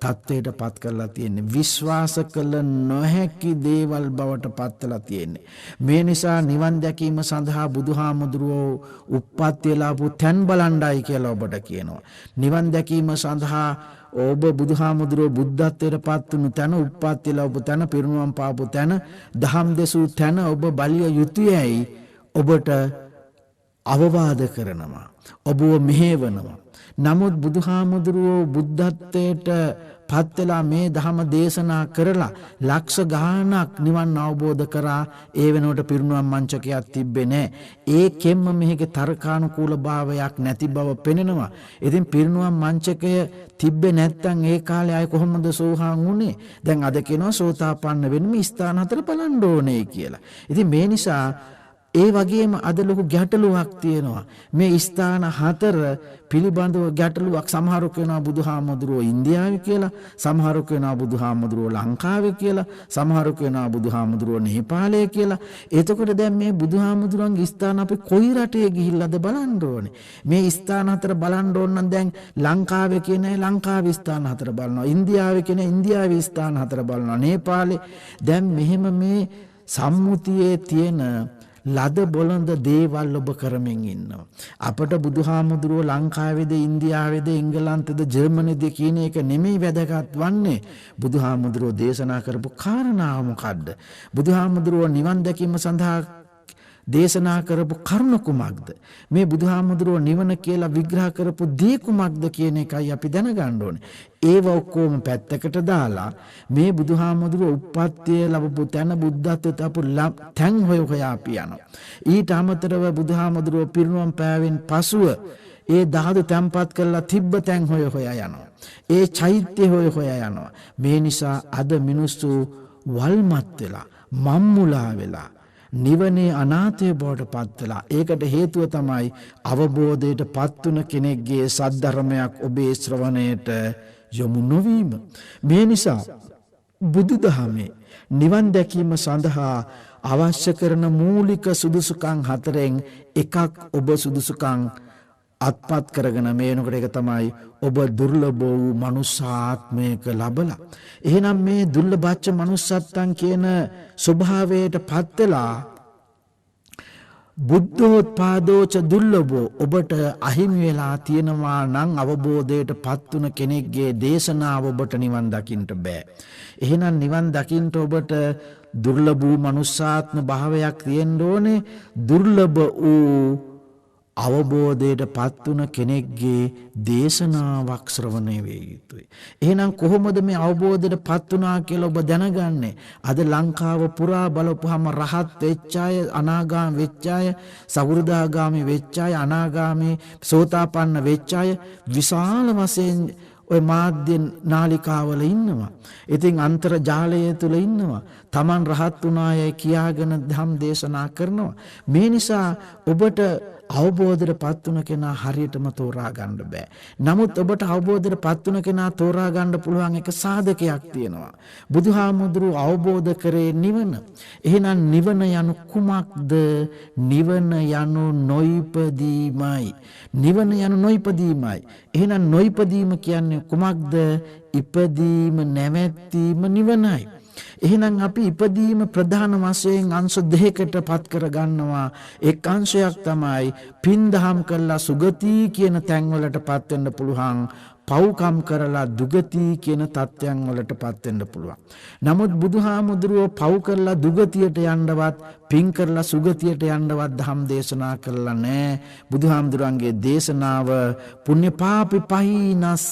තත්වයට පත් කරලා තියෙන්නේ. විශ්වාස කළ නොහැකි දේවල් බවට පත් වෙලා තියෙන්නේ. මේ නිසා නිවන් දැකීම සඳහා බුදුහාමුදුරුවෝ උප්පත්ති ලාභු තැන් බලණ්ඩයි කියලා ඔබට කියනවා. නිවන් දැකීම සඳහා ඔබ බුදුහාමුදුරුවෝ බුද්ධත්වයට පත් වුණු තැන, උප්පත්ති ලාභු තැන, පිරිනුවම් පාපු තැන, දහම් දෙසූ තැන ඔබ බලිය යුතුයයි ඔබට අවවාද කරනවා. ඔබව මෙහෙවනවා. නමුත් බුදුහාමුදුරුවෝ බුද්ධත්වයට පත් වෙලා මේ ධම දේශනා කරලා ලක්ෂ ගාණක් නිවන් අවබෝධ කරා. ඒ වෙනකොට පිරිනුවම් මංචකයක් තිබ්බේ නැහැ. ඒකෙන්ම මේකේ තර්කානුකූල භාවයක් නැති බව පෙනෙනවා. ඉතින් පිරිනුවම් මංචකය තිබ්බේ නැත්තම් ඒ කාලේ අය කොහොමද සෝහාන් වුනේ? දැන් අද කියනවා සෝතාපන්න වෙන්න ස්ථාන 4 බලන්න ඕනේ කියලා. ඉතින් මේ නිසා ඒ වගේම අද ලොකු ගැටලුවක් තියෙනවා. මේ ස්ථාන 4 පිළිබඳව ගැටලුවක්. සමහරු කියනවා බුදුහාමුදුරුවෝ ඉන්දියාවේ කියලා, සමහරු කියනවා බුදුහාමුදුරුවෝ ලංකාවේ කියලා, සමහරු කියනවා බුදුහාමුදුරුවෝ නේපාලයේ කියලා. එතකොට දැන් මේ බුදුහාමුදුරන්ගේ ස්ථාන අපි කොයි රටේ ගිහිල්ලාද බලන්න ඕනේ? මේ ස්ථාන 4 බලන්න ඕන නම් දැන් ලංකාවේ කියන ලංකාවේ ස්ථාන 4 බලනවා, ඉන්දියාවේ කියන ඉන්දියාවේ ස්ථාන 4 බලනවා, නේපාලේ. දැන් මෙහෙම මේ සම්මුතියේ තියෙන ලද බොළඳ දේවල් ඔබ කරමින් ඉන්නවා. අපට බුදුහාමුදුරුවෝ ලංකාවේද, ඉන්දියාවේද, එංගලන්තේද, ජර්මනිද කියන එක නෙමෙයි වැදගත් වන්නේ. බුදුහාමුදුරුවෝ දේශනා කරපු කාරණාව මොකද්ද? බුදුහාමුදුරුවෝ නිවන් දැකීම සඳහා දේශනා කරපු කරුණ කුමක්ද? මේ බුදුහාමුදුරුවෝ නිවන කියලා විග්‍රහ කරපු දේ කුමක්ද කියන එකයි අපි දැනගන්න ඕනේ. ඒව ඔක්කොම පැත්තකට දාලා මේ බුදුහාමුදුරුවෝ උප්පත්තිය ලැබපු තැන, බුද්ධත්වයට අපු තැන් හොයා අපි යනවා. ඊට අමතරව බුදුහාමුදුරුවෝ පිරිනුවම් පෑවෙන් පසුව ඒ ධාතු තැන්පත් කරලා තිබ්බ තැන් හොයා යනවා. ඒ චෛත්‍ය හොයා යනවා. මේ නිසා අද මිනිස්සු වල්මත් වෙලා, මම්මුලා වෙලා, නිවනේ අනාථය බවට පත් වෙලා. ඒකට හේතුව තමයි අවබෝධයට පත් වුණ කෙනෙක්ගේ සද්ධර්මයක් ඔබේ ශ්‍රවණයට යොමු නොවීම. මේ නිසා බුදුදහමේ නිවන් දැකීම සඳහා අවශ්‍ය කරන මූලික සුදුසුකම් 4න් එකක් ඔබ සුදුසුකම් අත්පත් කරගෙන මේ වෙනකොට ඒක තමයි ඔබ දුර්ලභ වූ මනුෂ්‍යාත්මයක ලබලා. එහෙනම් මේ දුර්ලභච්ච මනුෂ්‍යත්වයන් කියන ස්වභාවයට පත් වෙලා බුද්ධෝත්පාදෝච දුර්ලභෝ ඔබට අහිමි වෙලා තියෙනවා නම් අවබෝධයට පත් වුණ කෙනෙක්ගේ දේශනාව ඔබට නිවන් දකින්න බෑ. එහෙනම් නිවන් දකින්න ඔබට දුර්ලභ වූ මනුෂ්‍යාත්ම භාවයක් තියෙන්න ඕනේ. දුර්ලභ වූ අවබෝධයට පත් වුණ කෙනෙක්ගේ දේශනාවක් ශ්‍රවණය වේ යුතුයි. එහෙනම් කොහොමද මේ අවබෝධයට පත් වුණා කියලා ඔබ දැනගන්නේ? අද ලංකාව පුරා බලපුවම රහත් වෙච්ච අය, අනාගාමී වෙච්ච අය, සකෘදාගාමී වෙච්ච අය, අනාගාමී සෝතාපන්න වෙච්ච අය විශාල වශයෙන් ඔය මාධ්‍ය නාලිකාවල ඉන්නවා. ඉතින් අන්තර්ජාලය තුල ඉන්නවා. Taman රහත් වුණායයි කියාගෙන ධම් දේශනා කරනවා. මේ නිසා ඔබට අවබෝධයටපත් වුණ කෙනා හරියටම තෝරා ගන්න බෑ. නමුත් ඔබට අවබෝධයටපත් වුණ කෙනා තෝරා ගන්න පුළුවන් එක සාධකයක් තියෙනවා. බුදුහාමුදුරුවෝ අවබෝධ කරේ නිවන. එහෙනම් නිවන යනු කුමක්ද? නිවන යනු නොයිපදීමයි. නිවන යනු නොයිපදීමයි. එහෙනම් නොයිපදීම කියන්නේ කුමක්ද? ඉපදීම නැවැත්වීම නිවනයි. එහෙනම් අපි ඉපදීම ප්‍රධාන වශයෙන් අංශ දෙකකට පත් කර ගන්නවා. එක් අංශයක් තමයි පින්දහම් කළා සුගති කියන තැන් වලටපත් වෙන්න පුළුවන්. පව්කම් කරලා දුගති කියන තත්ත්වයන් වලටපත් වෙන්න පුළුවන්. නමුත් බුදුහාමුදුරුවෝ පව් කරලා දුගතියට යන්නවත් පින් කරලා සුගතියට යන්නවත් ධම් දේශනා කළා නෑ. බුදුහාමුදුරන්ගේ දේශනාව පුණ්‍ය පාපි පහිනස්ස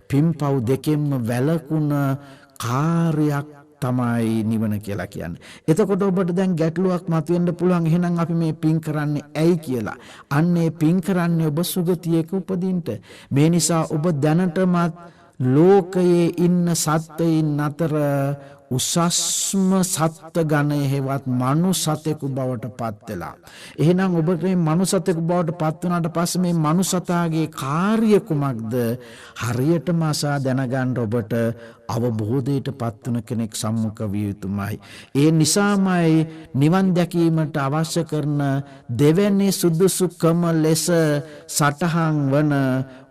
පින්පව් දෙකෙන්ම වැළකුණ කාර්යයක් තමයි නිවන කියලා කියන්නේ. එතකොට ඔබට දැන් ගැටලුවක් මතුවෙන්න පුළුවන්. එහෙනම් අපි මේ පින් කරන්නේ ඇයි කියලා. අන්නේ පින් කරන්නේ ඔබ සුගතියක උපදින්න. මේ නිසා ඔබ දැනටමත් ලෝකයේ ඉන්න සත්ත්වයින් අතර උසස්ම සත්ත්ව ගණය හේවත් මනුසතෙකු බවට පත් වෙලා. එහෙනම් ඔබට මේ මනුසතෙකු බවට පත් වුණාට පස්සේ මේ මනුසතාගේ කාර්ය කුමක්ද? හරියටම අසා දැනගන්න ඔබට අවබෝධයට පත් වුණ කෙනෙක් සම්මුඛ විය යුතුමයි. ඒ නිසාමයි නිවන් දැකීමට අවශ්‍ය කරන දෙවැනි සුදුසුකම ලෙස සටහන් වන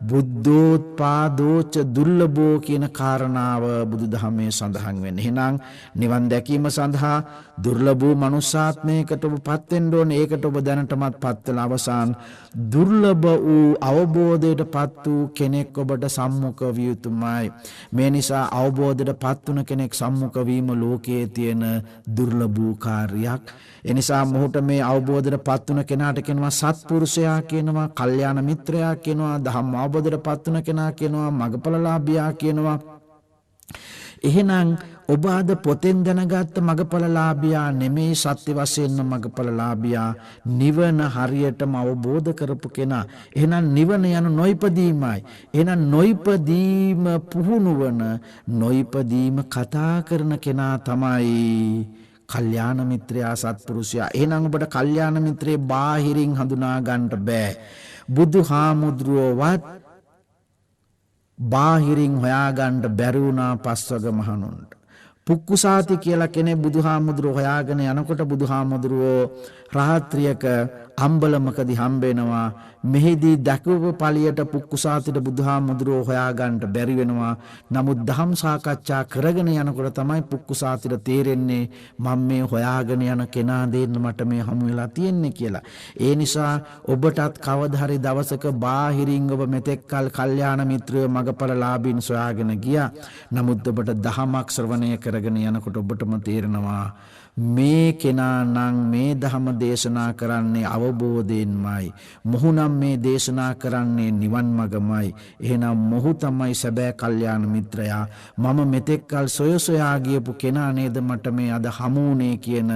බුද්ධෝත්පාදෝච දුර්ලභෝ කියන කාරණාව බුදුදහමේ සඳහන් වෙන්නේ. එහෙනම් නිවන් දැකීම සඳහා දුර්ලභ වූ මනුෂ්‍යාත්මයකට ඔබපත් වෙන්න ඕනේ. ඒකට ඔබ දැනටමත් පත් වෙලා අවසාන දුර්ලභ වූ අවබෝධයටපත් වූ කෙනෙක් ඔබට සම්මුඛ විය යුතුමයි. මේ නිසා අවබෝධයටපත් වුණ කෙනෙක් සම්මුඛ වීම ලෝකයේ තියෙන දුර්ලභ වූ කාර්යයක්. ඒ නිසා මොහොත මේ අවබෝධයටපත් වුණ කෙනාට කියනවා සත්පුරුෂයා කියනවා, කල්යාණ මිත්‍රයා කියනවා, ධම්ම අවබෝධයටපත් වුණ කෙනා කියනවා, මගපලලාභියා කියනවා. එහෙනම් ඔබ අද පොතෙන් දැනගත්ත මගපලලාභියා නෙමේ සත්‍ය වශයෙන්ම මගපලලාභියා නිවන හරියටම අවබෝධ කරපු කෙනා. එහෙනම් නිවන යන නොයිපදීමයි. එහෙනම් නොයිපදීම පුහුණුවන නොයිපදීම කතා කරන කෙනා තමයි කල්යාණ මිත්‍රයා සත්පුරුෂයා. එහෙනම් ඔබට කල්යාණ මිත්‍රේ බාහිරින් හඳුනා ගන්න බෑ. බුදුහාමුදුරුවෝවත් බාහිරින් හොයාගන්න බැරි වුණා පස්වග මහණුන්ට. පුක්කුසාති කියලා කෙනෙක් බුදුහාමුදුරුවෝ හොයාගෙන යනකොට බුදුහාමුදුරුවෝ රාත්‍රියක අම්බලමකදී හම්බ වෙනවා. මෙහිදී දැකපු පළියට පුක්කුසාතිට බුදුහාමුදුරුවෝ හොයාගන්න බැරි වෙනවා. නමුත් ධම් සාකච්ඡා කරගෙන යනකොට තමයි පුක්කුසාතිට තේරෙන්නේ මම මේ හොයාගෙන යන කෙනා දෙන්න මට මේ හමු වෙලා තියෙන්නේ කියලා. ඒ නිසා ඔබටත් කවදා හරි දවසක බාහිරින් ඔබ මෙතෙක්කල් කල්යාණ මිත්‍රයෝ මගපලලාභීන් සොයාගෙන ගියා. නමුත් ඔබට දහමක් ශ්‍රවණය කරගෙන යනකොට ඔබටම තේරෙනවා මේ කෙනා නම් මේ ධම දේශනා කරන්නේ අවබෝධයෙන්මයි. මොහු නම් මේ දේශනා කරන්නේ නිවන් මගමයි. එහෙනම් මොහු තමයි සැබෑ කල්යාණ මිත්‍රයා. මම මෙතෙක්කල් සොයසොයා ගියපු කෙනා නේද මට මේ අද හමුුනේ කියන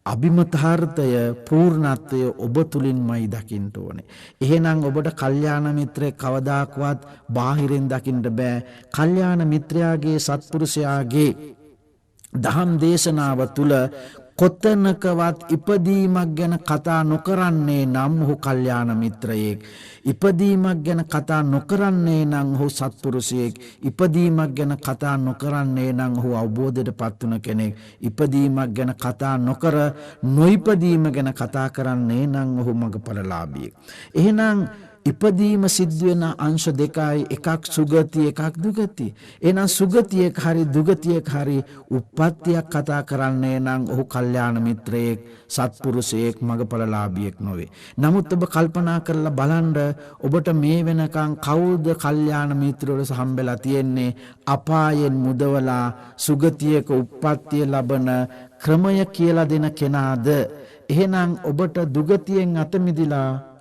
අභිමතාර්ථය පූර්ණත්වය ඔබ තුලින්මයි දකින්න ඕනේ. එහෙනම් ඔබට කල්යාණ මිත්‍රයෙක් කවදාකවත් බාහිරින් දකින්න බෑ. කල්යාණ මිත්‍රයාගේ සත්පුරුෂයාගේ දහම් දේශනාව තුල කොතනකවත් ඉපදීමක් ගැන කතා නොකරන්නේ නම් ඔහු කල්යාණ මිත්‍රයෙක්. ඉපදීමක් ගැන කතා නොකරන්නේ නම් ඔහු සත්පුරුෂයෙක්. ඉපදීමක් ගැන කතා නොකරන්නේ නම් ඔහු අවබෝධයටපත් වුණ කෙනෙක්. ඉපදීමක් ගැන කතා නොකර නොඉපදීම ගැන කතා කරන්නේ නම් ඔහු මගපලලාභියෙක්. එහෙනම් ඉපදීම සිද්ධ වෙන අංශ දෙකයි. එකක් සුගති, එකක් දුගති. එහෙනම් සුගතියක හරි දුගතියක හරි උප්පත්තියක් කතා කරන්නේ නම් ඔහු කල්යාණ මිත්‍රයෙක්, සත්පුරුෂයෙක්, මගපලලාභියෙක් නොවේ. නමුත් ඔබ කල්පනා කරලා බලන්න ඔබට මේ වෙනකන් කවුද කල්යාණ මිත්‍රවරු හම්බෙලා තියෙන්නේ? අපායෙන් මුදවලා සුගතියක උප්පත්තිය ලබන ක්‍රමය කියලා දෙන කෙනාද? එහෙනම් ඔබට දුගතියෙන් අත මිදිලා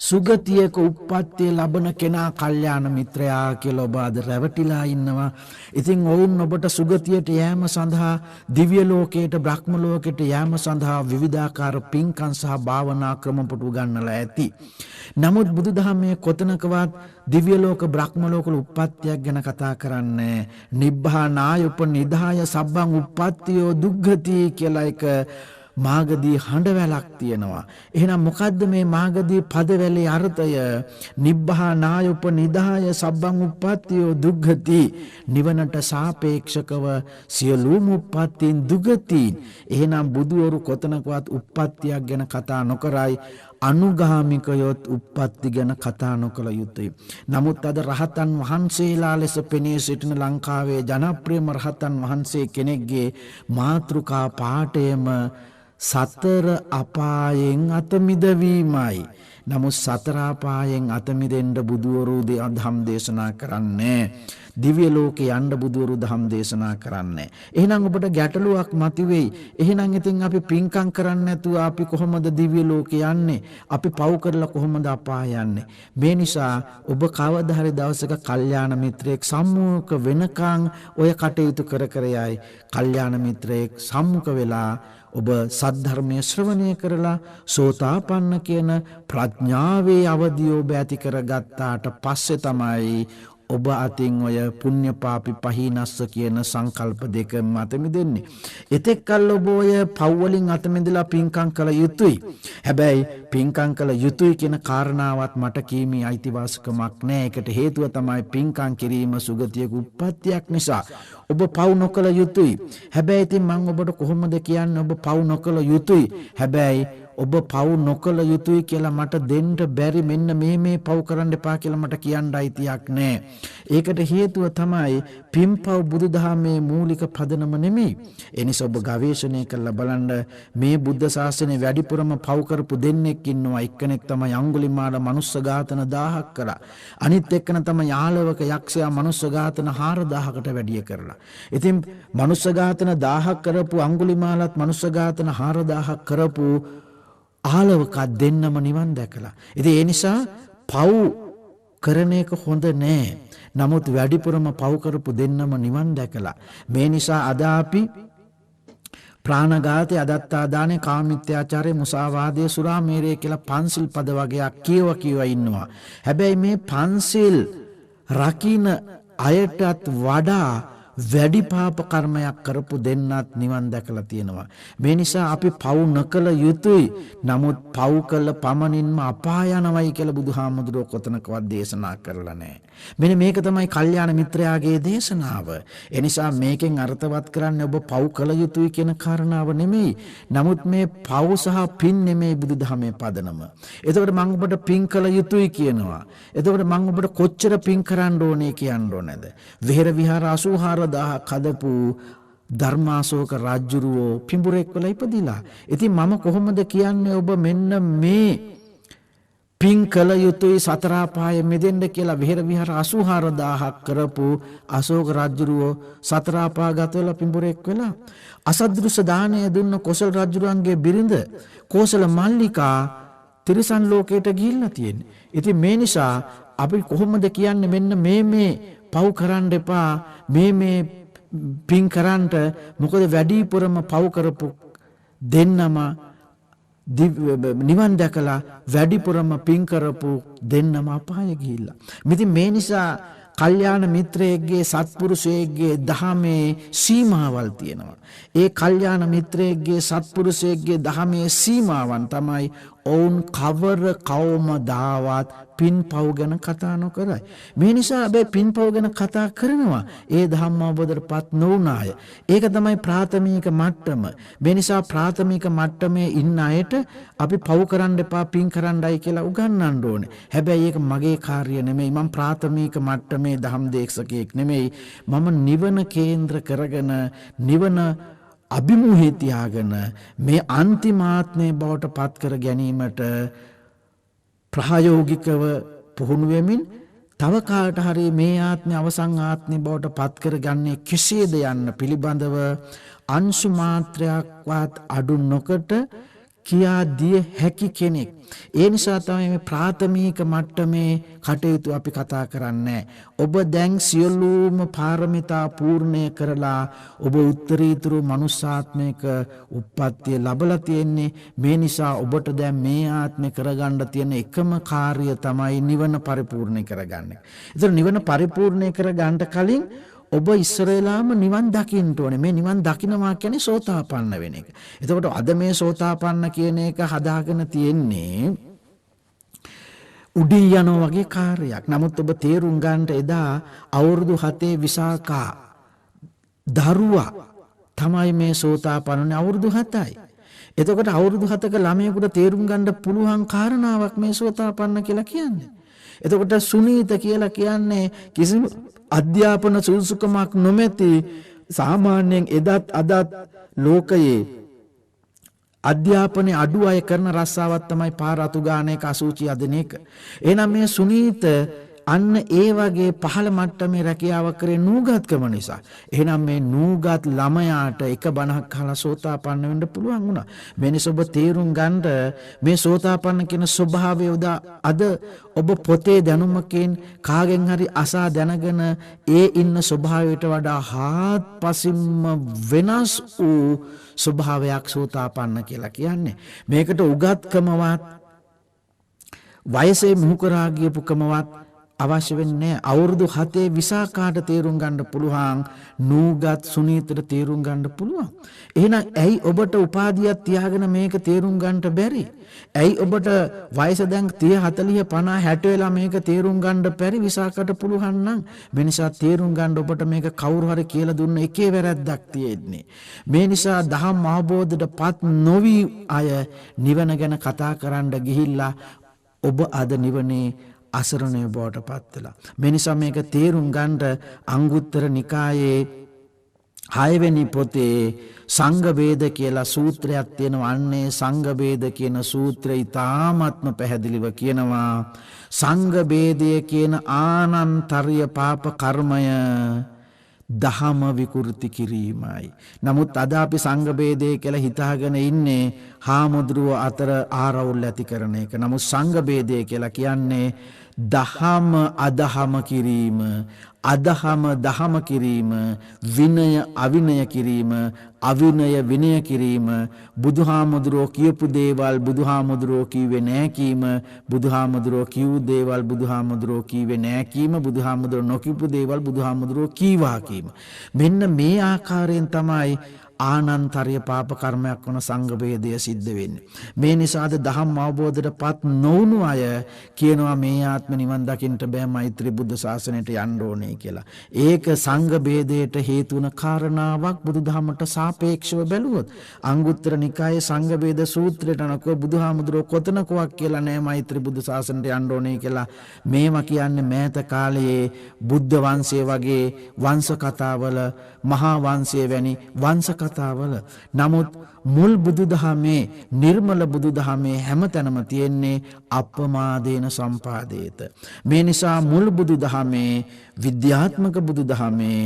සුගතියක උප්පත්තිය ලබන කෙනා කල්යාණ මිත්‍රයා කියලා ඔබ අද රැවටිලා ඉන්නවා. ඉතින් ඔවුන් ඔබට සුගතියට යෑම සඳහා දිව්‍ය ලෝකයට බ්‍රහ්ම ලෝකයට යෑම සඳහා විවිධාකාර පින්කම් සහ භාවනා ක්‍රම පුටු ගන්නලා ඇති. නමුත් බුදුදහමේ කොතනකවත් දිව්‍ය ලෝක බ්‍රහ්ම ලෝක වල උප්පත්තියක් ගැන කතා කරන්නේ නිබ්බානාය උපනිදාය සබ්බං උප්පත්තියෝ දුග්ගති කියලා එක මාගදී හඬවැලක් තියෙනවා. එහෙනම් මොකද්ද මේ මාගදී පදවැලේ අර්ථය? නිබ්බානාය උපනිදාය සබ්බං උප්පත්තියෝ දුග්ගති. නිවනට සාපේක්ෂකව සියලුම උප්පත්තීන් දුගතීන්. එහෙනම් බුදුවරු කොතනකවත් උප්පත්තියක් ගැන කතා නොකරයි. අනුගාමිකයොත් උප්පත්ති ගැන කතා නොකළ යුතුයි. නමුත් අද රහතන් වහන්සේලා ලෙස පෙනී සිටින ලංකාවේ ජනප්‍රියම රහතන් වහන්සේ කෙනෙක්ගේ මාතෘකා පාඨයම සතර අපායෙන් අත මිදවීමයි. නමුත් සතර අපායෙන් අත මිදෙන්න බුදුවරු ධම් දේශනා කරන්නේ. දිව්‍ය ලෝකේ යන්න බුදුවරු ධම් දේශනා කරන්නේ. එහෙනම් ඔබට ගැටලුවක් මතුවේයි. එහෙනම් ඉතින් අපි පින්කම් කරන්නේ නැතුව අපි කොහොමද දිව්‍ය ලෝකේ යන්නේ? අපි පව් කරලා කොහොමද අපාය යන්නේ? මේ නිසා ඔබ කවදා හරි දවසක කල්යාණ මිත්‍රයෙක් සම්මුඛ වෙනකන් ඔය කටයුතු කර කර යයි. කල්යාණ මිත්‍රයෙක් සම්මුඛ වෙලා ඔබ සද්ධර්මයේ ශ්‍රවණය කරලා සෝතාපන්න කියන ප්‍රඥාවේ අවදිය ඔබ ඇති කරගත්තාට පස්සේ තමයි ඔබ අතින් ඔය පුණ්‍ය පාපි පහිනස්ස කියන සංකල්ප දෙක මත මිදෙන්නේ. එතෙක් කල් ඔබ ඔය පව් වලින් අත මිදලා පින්කම් කළ යුතුයි. හැබැයි පින්කම් කළ යුතුයි කියන කාරණාවත් මට කීමේ අයිතිවාසිකමක් නැහැ. ඒකට හේතුව තමයි පින්කම් කිරීම සුගතියක උප්පත්තියක් නිසා. ඔබ පව් නොකළ යුතුයි. හැබැයි ඉතින් මම ඔබට කොහොමද කියන්නේ ඔබ පව් නොකළ යුතුයි. හැබැයි ඔබ පව් නොකළ යුතුයි කියලා මට දෙන්න බැරි මෙන්න මේ පව් කරන්න එපා කියලා මට කියන්න අයිතියක් නැහැ. ඒකට හේතුව තමයි පින්පව් බුදුදහමේ මූලික පදනම නෙමෙයි. ඒ නිසා ඔබ ගවේෂණය කරලා බලන්න මේ බුද්ධ ශාසනයේ වැඩිපුරම පව් කරපු දෙන්නෙක් ඉන්නවා. එක්කෙනෙක් තමයි අඟුලිමාල මනුස්ස ඝාතන 1000ක් කරා. අනිත් එක්කන තමයි ආලවක යක්ෂයා මනුස්ස ඝාතන 4000කට වැඩිය කරලා. ඉතින් මනුස්ස ඝාතන 1000ක් කරපු අඟුලිමාලත් මනුස්ස ඝාතන 4000ක් කරපු ආලවක දෙන්නම නිවන් දැකලා. ඉතින් ඒ නිසා පව් කරන එක හොඳ නෑ. නමුත් වැඩිපුරම පව් කරපු දෙන්නම නිවන් දැකලා. මේ නිසා අද අපි ප්‍රාණඝාතය, අදත්තා දානය, කාමමිත්‍යාචාරය, මුසාවාදය, සුරාමේරය කියලා පන්සිල් පද වගේක් කියව ඉන්නවා. හැබැයි මේ පන්සිල් රකින්න අයටත් වඩා වැඩි පාප කර්මයක් කරපු දෙන්නත් නිවන් දැකලා තියෙනවා. මේ නිසා අපි පව් නොකළ යුතුයි. නමුත් පව් කළ පමණින්ම අපාය යනවයි කියලා බුදුහාමුදුරුවෝ කොතනකවත් දේශනා කරලා නැහැ. මෙන්න මේක තමයි කල්යාණ මිත්‍රයාගේ දේශනාව. ඒ නිසා මේකෙන් අර්ථවත් කරන්නේ ඔබ පව් කළ යුතුයි කියන කාරණාව නෙමෙයි. නමුත් මේ පව් සහ පින් නෙමෙයි බුදුදහමේ පදනම. එතකොට මම ඔබට පින් කළ යුතුයි කියනවා. එතකොට මම ඔබට කොච්චර පින් කරන්න ඕනේ කියන්න ඕනේද? විහෙර විහාර 84000ක් හදපු ධර්මාශෝක රජුරෝ පිඹුරෙක් වෙලා ඉපදිලා. ඉතින් මම කොහොමද කියන්නේ ඔබ මෙන්න මේ පින් කළ යුතුයි සතර අපායෙ මිදෙන්න කියලා විහෙර විහාර 84000ක් කරපු අශෝක රජුරෝ සතර අපාගත වෙලා පිඹුරෙක් වෙලා. අසදෘශ දානය දුන්න කොසල් රජුරන්ගේ බිරිඳ කෝසල මල්ලිකා තිරිසන් ලෝකයට ගිහිල්ලා තියෙන්නේ. ඉතින් මේ නිසා අපි කොහොමද කියන්නේ මෙන්න මේ පව් කරන්න එපා මේ පින් කරන්නට. මොකද වැඩිපුරම පව් කරපු දෙන්නම නිවන් දැකලා වැඩිපුරම පින් කරපු දෙන්නම අපාය ගිහිල්ලා. ඉතින් මේ නිසා කල්යාණ මිත්‍රයෙක්ගේ සත්පුරුෂයෙක්ගේ දහමේ සීමාවල් තියෙනවා. ඒ කල්යාණ මිත්‍රයෙක්ගේ සත්පුරුෂයෙක්ගේ දහමේ සීමාවන් තමයි ඔවුන් කවර කවමදාවත් පින්පව් ගැන කතා නොකරයි. මේ නිසා අපි පින්පව් ගැන කතා කරනවා. ඒ ධම්ම අවබෝධයටපත් නොවුනාය. ඒක තමයි ප්‍රාථමික මට්ටම. මේ නිසා ප්‍රාථමික මට්ටමේ ඉන්න අයට අපි පව් කරන්න එපා පින් කරන්නයි කියලා උගන්වන්න ඕනේ. හැබැයි ඒක මගේ කාර්යය නෙමෙයි. මම ප්‍රාථමික මට්ටමේ ධම් දේශකයෙක් නෙමෙයි. මම නිවන කේන්ද්‍ර කරගෙන නිවන අභිමුඛය තියාගෙන මේ අන්තිමාත්මේ බවට පත් කර ගැනීමට ප්‍රායෝගිකව පුහුණු වෙමින් තව කාට හරි මේ ආත්මය අවසන් ආත්මේ බවට පත් කරගන්නේ කෙසේද යන්න පිළිබඳව අංශු මාත්‍රයක්වත් අඩු නොකොට කියා දිය හැකි කෙනෙක්. ඒ නිසා තමයි මේ ප්‍රාථමික මට්ටමේ කටයුතු අපි කතා කරන්නේ. ඔබ දැන් සියලුම පාරමිතා පූර්ණය කරලා ඔබ උත්තරීතර මනුෂ්‍යාත්මයක උප්පත්තිය ලැබලා තියෙන්නේ. මේ නිසා ඔබට දැන් මේ ආත්මේ කරගන්න තියෙන එකම කාර්යය තමයි නිවන පරිපූර්ණ කරගන්න. ඒතර නිවන පරිපූර්ණ කරගන්න කලින් ඔබ ඉස්සරලාම නිවන් දකින්න ඕනේ. මේ නිවන් දකින්නවා කියන්නේ සෝතාපන්න වෙන එක. එතකොට අද මේ සෝතාපන්න කියන එක හදාගෙන තියෙන්නේ උඩින් යනවා වගේ කාර්යයක්. නමුත් ඔබ තේරුම් ගන්නට එදා අවුරුදු 7 විසාකා දරුවා තමයි මේ සෝතාපන්න අවුරුදු 7යි. එතකොට අවුරුදු 7ක ළමයෙකුට තේරුම් ගන්න පුළුවන් කාරණාවක් මේ සෝතාපන්න කියලා කියන්නේ. එතකොට සුනීත කියලා කියන්නේ කිසිම අධ්‍යාපන සුසුකමක් නොමැති සාමාන්‍යයෙන් එදත් අදත් ලෝකයේ අධ්‍යාපනයේ අඩු අය කරන රස්සාවක් තමයි පාර අතු ගාන එක අසුචි අදින එක. එහෙනම් මේ සුනීත අන්න ඒ වගේ පහළ මට්ටමේ රැකියාව කරේ නූගත්කම නිසා. එහෙනම් මේ නූගත් ළමයාට එක බණක් අහලා සෝතාපන්න වෙන්න පුළුවන් වුණා. මේ නිසා ඔබ තේරුම් ගන්න මේ සෝතාපන්න කියන ස්වභාවය අද ඔබ පොතේ දැනුමකින් කාගෙන් හරි අසා දැනගෙන ඒ ඉන්න ස්වභාවයට වඩා හාත්පසින්ම වෙනස් වූ ස්වභාවයක් සෝතාපන්න කියලා කියන්නේ. මේකට උගත්කමවත් වයසේ මුහුකරා ගියපුකමවත් අවශ්‍ය වෙන්නේ අවුරුදු 7 විසාකාට තේරුම් ගන්න පුළුවන් නූගත් සුනීතට තේරුම් ගන්න පුළුවන්. එහෙනම් ඇයි ඔබට උපාධියක් තියාගෙන මේක තේරුම් ගන්නට බැරි? ඇයි ඔබට වයස දැන් 30 40 50 60 වෙලා මේක තේරුම් ගන්න බැරි? විසාකාට පුළුවන් නම් මේ නිසා තේරුම් ගන්න ඔබට මේක කවුරු හරි කියලා දුන්න එකේ වැරද්දක් තියෙන්නේ. මේ නිසා දහම් අවබෝධයටපත් නොවි අය නිවන ගැන කතා කරන්න ගිහිල්ලා ඔබ අද නිවනේ අසරණය බවට පත් වෙලා. මේ නිසා මේක තේරුම් ගන්න අංගුත්තර නිකායේ 6 වෙනි පොතේ සංඝ වේද කියලා සූත්‍රයක් තියෙනවා. අන්නේ සංඝ වේද කියන සූත්‍රය ඉතාමත්ම පැහැදිලිව කියනවා සංඝ වේදය කියන ආනන්තර්ය පාප කර්මය දහම විකෘති කිරීමයි. නමුත් අද අපි සංඝ වේදය කියලා හිතාගෙන ඉන්නේ හාමුදුරුව අතර ආරවුල් ඇති කරන එක. නමුත් සංඝ වේදය කියලා කියන්නේ දහම අදහම කිරීම, අදහම දහම කිරීම, විනය අවිනය කිරීම, අවිනය විනය කිරීම, බුදුහාමුදුරෝ කියපු දේවල් බුදුහාමුදුරෝ කිව්වේ නෑ කීම, බුදුහාමුදුරෝ කිව් දේවල් බුදුහාමුදුරෝ කිව්වේ නෑ කීම, බුදුහාමුදුරෝ නොකිව්පු දේවල් බුදුහාමුදුරෝ කීවා කීම. මෙන්න මේ ආකාරයෙන් තමයි ආනන්තර්ය පාප කර්මයක් වන සංඝ වේදය සිද්ධ වෙන්නේ. මේ නිසාද දහම් අවබෝධයටපත් නොවුණු අය කියනවා මේ ආත්ම නිවන් දකින්නට බෑ මෛත්‍රී බුද්ධ ශාසනයට යන්න ඕනේ කියලා. ඒක සංඝ වේදයට හේතු වන කාරණාවක් බුදුදහමට සාපේක්ෂව බැලුවොත්. අංගුත්තර නිකායේ සංඝ වේද සූත්‍රයට අනුව බුදුහාමුදුරුවෝ කොතනකවත් කියලා නෑ මෛත්‍රී බුද්ධ ශාසනයට යන්න ඕනේ කියලා. මේවා කියන්නේ මෑත කාලයේ බුද්ධ වංශය වගේ වංශ කතාවල, මහා වංශය වැනි වංශ කතාවල. නමුත් මුල් බුදුදහමේ නිර්මල බුදුදහමේ හැමතැනම තියෙන්නේ අප්‍රමාදේන සම්පාදේත. මේ නිසා මුල් බුදුදහමේ විද්‍යාත්මක බුදුදහමේ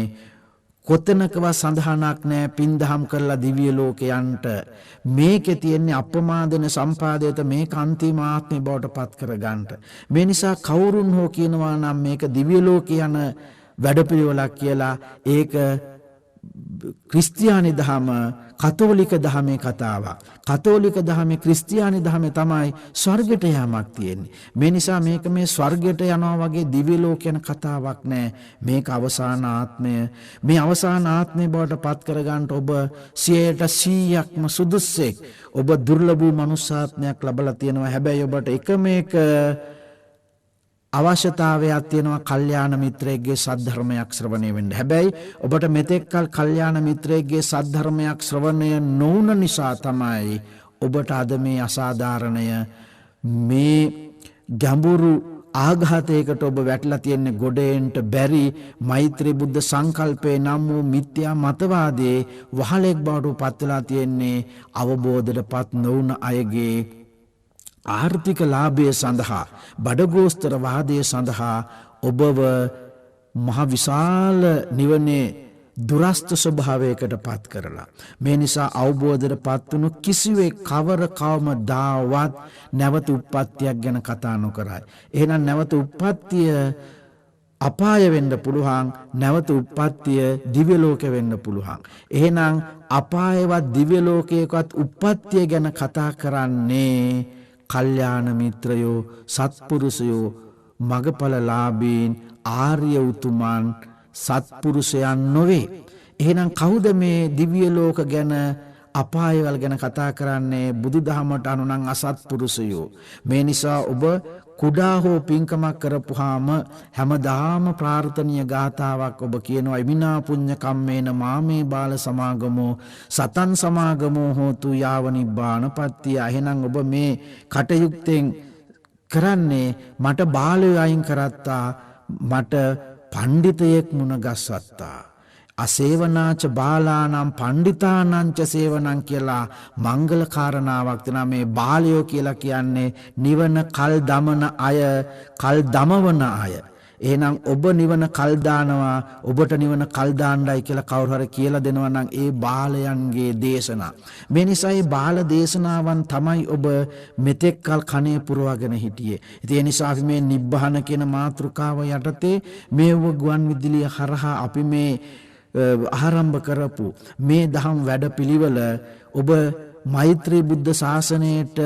කොතනකවත් සඳහනක් නැහැ පින්දහම් කරලා දිව්‍ය ලෝකයන්ට. මේකේ තියෙන්නේ අප්‍රමාදේන සම්පාදේත, මේක අන්තිම ආත්මේ බවට පත් කරගන්නට. මේ නිසා කවුරුන් හෝ කියනවා නම් මේක දිව්‍ය ලෝකේ යන වැඩපිළිවෙලක් කියලා, ඒක ක්‍රිස්තියානි දහම, කතෝලික දහමේ කතාවක්. කතෝලික දහමේ ක්‍රිස්තියානි දහමේ තමයි ස්වර්ගයට යාමක් තියෙන්නේ. මේ නිසා මේක මේ ස්වර්ගයට යනවා වගේ දිව්‍ය ලෝක යන කතාවක් නෑ. මේක අවසාන ආත්මය. මේ අවසාන ආත්මය බවට පත් කරගන්න ඔබ 100%ක්ම සුදුස්සෙක්. ඔබ දුර්ලභ වූ මනුෂ්‍යාත්මයක් ලැබලා තියෙනවා. හැබැයි ඔබට එකම එක අවශ්‍යතාවයක් තියෙනවා, කල්යාණ මිත්‍රයෙක්ගේ සද්ධර්මයක් ශ්‍රවණය වෙන්න. හැබැයි ඔබට මෙතෙක්කල් කල්යාණ මිත්‍රයෙක්ගේ සද්ධර්මයක් ශ්‍රවණය නොවුන නිසා තමයි ඔබට අද මේ අසාධාරණය, මේ ගැඹුරු ආඝාතයකට ඔබ වැටලා තියෙන්නේ. ගොඩේන්ට බැරි මෛත්‍රී බුද්ධ සංකල්පේ නම් වූ මිත්‍යා මතවාදයේ වහලෙක් බවට පත් වෙලා තියෙන්නේ අවබෝධයටපත් නොවුන අයගේ ආර්ථික ලාභය සඳහා, බඩගෝස්තර වාදය සඳහා ඔබව මහ විශාල නිවනේ දුරස්ත ස්වභාවයකට පත් කරලා. මේ නිසා අවබෝධයට පත්වුණු කිසිවෙක් කවර කවමදාවත් නැවත උප්පත්තියක් ගැන කතා නොකරයි. එහෙනම් නැවත උප්පත්තිය අපාය වෙන්න පුළුවන්, නැවත උප්පත්තිය දිව්‍ය ලෝකෙ වෙන්න පුළුවන්. එහෙනම් අපායවත් දිව්‍ය ලෝකයකවත් උප්පත්තිය ගැන කතා කරන්නේ කල්යාණ මිත්‍රයෝ, සත්පුරුෂයෝ, මගඵලලාභීන්, ආර්ය උතුමන්, සත්පුරුෂයන් නොවේ. එහෙනම් කවුද මේ දිව්‍ය ලෝක ගැන, අපායවල ගැන කතා කරන්නේ? බුදුදහමට අනුව නම් අසත්පුරුෂයෝ. මේ නිසා ඔබ කුඩා හෝ පින්කමක් කරපුවාම හැමදාම ප්‍රාර්ථනීය ගාථාවක් ඔබ කියනවා, ඉමිනා පුඤ්ඤ කම්මේන මාමේ බාල සමාගමෝ සතන් සමාගමෝ හෝතු යාව නිබ්බානපත්තිය. එහෙනම් ඔබ මේ කටයුත්තෙන් කරන්නේ මට බාලයෝ අයින් කරත්තා, මට පණ්ඩිතයෙක් මුණ ගස්සත්තා. අසේවනාච බාලානම් පණ්ඩිතානංච සේවනං කියලා මංගල කාරණාවක් තියෙනවා. මේ බාලයෝ කියලා කියන්නේ නිවන කල් දමන අය, කල් දමවන අය. එහෙනම් ඔබ නිවන කල් දානවා, ඔබට නිවන කල් දාන්නයි කියලා කවුරු හරි කියලා දෙනවා නම් ඒ බාලයන්ගේ දේශනා. මේ නිසා මේ බාල දේශනාවන් තමයි ඔබ මෙතෙක් කල් කනේ පුරවගෙන හිටියේ. ඉතින් ඒ නිසා අපි මේ නිබ්බහන කියන මාතෘකාව යටතේ මේ ගුවන් විදුලිය හරහා අපි මේ ආරම්භ කරපු මේ දහම් වැඩපිළිවෙල ඔබ මෛත්‍රී බුද්ධ ශාසනයට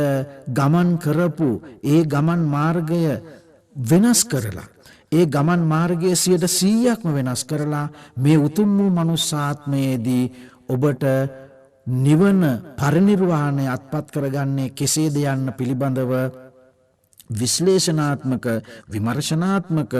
ගමන් කරපු ඒ ගමන් මාර්ගය වෙනස් කරලා, ඒ ගමන් මාර්ගයේ 100%ක්ම වෙනස් කරලා මේ උතුම් වූ මනුස්සාත්මයේදී ඔබට නිවන පරිනිර්වාණය අත්පත් කරගන්නේ කෙසේද යන්න පිළිබඳව විශ්ලේෂණාත්මක, විමර්ශනාත්මක,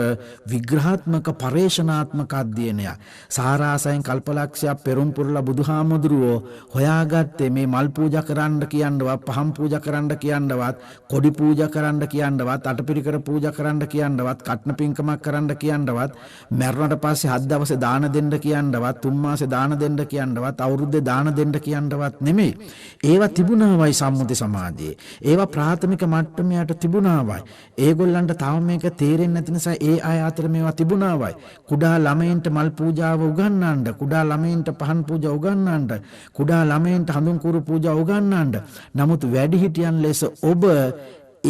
විග්‍රහාත්මක, පරේෂණාත්මක අධ්‍යයනයක්. සාරාසයෙන් කල්පලක්ෂයක් පෙරම් පුරලා බුදුහාමුදුරුවෝ හොයාගත්තේ මේ මල් පූජා කරන්න කියන්නවත්, පහන් පූජා කරන්න කියන්නවත්, කොඩි පූජා කරන්න කියන්නවත්, අටපිරිකර පූජා කරන්න කියන්නවත්, කට්න පින්කමක් කරන්න කියන්නවත්, මරණට පස්සේ 7 දවසේ දාන දෙන්න කියන්නවත්, 3 මාසේ දාන දෙන්න කියන්නවත්, අවුරුද්දේ දාන දෙන්න කියන්නවත් නෙමෙයි. ඒවා තිබුණාවයි සම්මුති සමාජයේ. ඒවා ප්‍රාථමික මට්ටමයට තිබුණා. ඒගොල්ලන්ට තාම මේක තේරෙන්නේ නැති නිසා ඒ අය අතර මේවා තිබුණාවයි. කුඩා ළමයින්ට මල් පූජාව උගන්වන්න, කුඩා ළමයින්ට පහන් පූජා උගන්වන්න, කුඩා ළමයින්ට හඳුන් කුරු පූජා උගන්වන්න. නමුත් වැඩිහිටියන් ලෙස ඔබ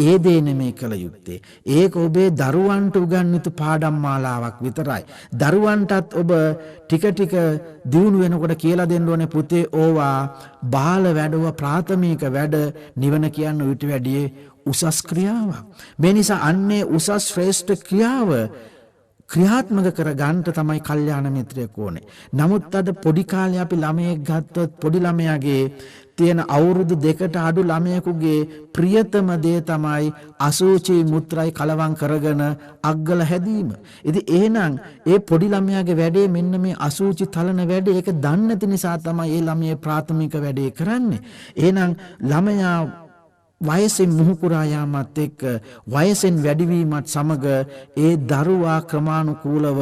ඒ දේ නෙමෙයි කළ යුත්තේ. ඒක ඔබේ දරුවන්ට උගන්විත පාඩම් මාලාවක් විතරයි. දරුවන්ටත් ඔබ ටික ටික දියුණු වෙනකොට කියලා දෙන්න ඕනේ, පුතේ ඕවා බාල වැඩව, ප්‍රාථමික වැඩ, නිවන කියන්න ඊට වැඩියේ උසස් ක්‍රියාවක්. මේ නිසා අන්නේ උසස් ශ්‍රේෂ්ඨ ක්‍රියාව ක්‍රියාත්මක කර ගන්නට තමයි කල්යාණ මිත්‍රයෙක් ඕනේ. නමුත් අද පොඩි කාලේ අපි ළමයෙක් ගත්තොත් පොඩි ළමයාගේ තියෙන අවුරුදු 2කට අඩු ළමයෙකුගේ ප්‍රියතම දේ තමයි අසුචි මුත්‍රායි කලවම් කරගෙන අග්ගල හැදීම. ඉතින් එහෙනම් ඒ පොඩි ළමයාගේ වැඩේ මෙන්න මේ අසුචි තලන වැඩේ. ඒක දන්නේ නැති නිසා තමයි ඒ ළමයේ ප්‍රාථමික වැඩේ කරන්නේ. එහෙනම් ළමයා වයසෙන් මුහුකුරා යාමත් එක්ක, වයසෙන් වැඩිවීමත් සමග ඒ දරුවා ක්‍රමානුකූලව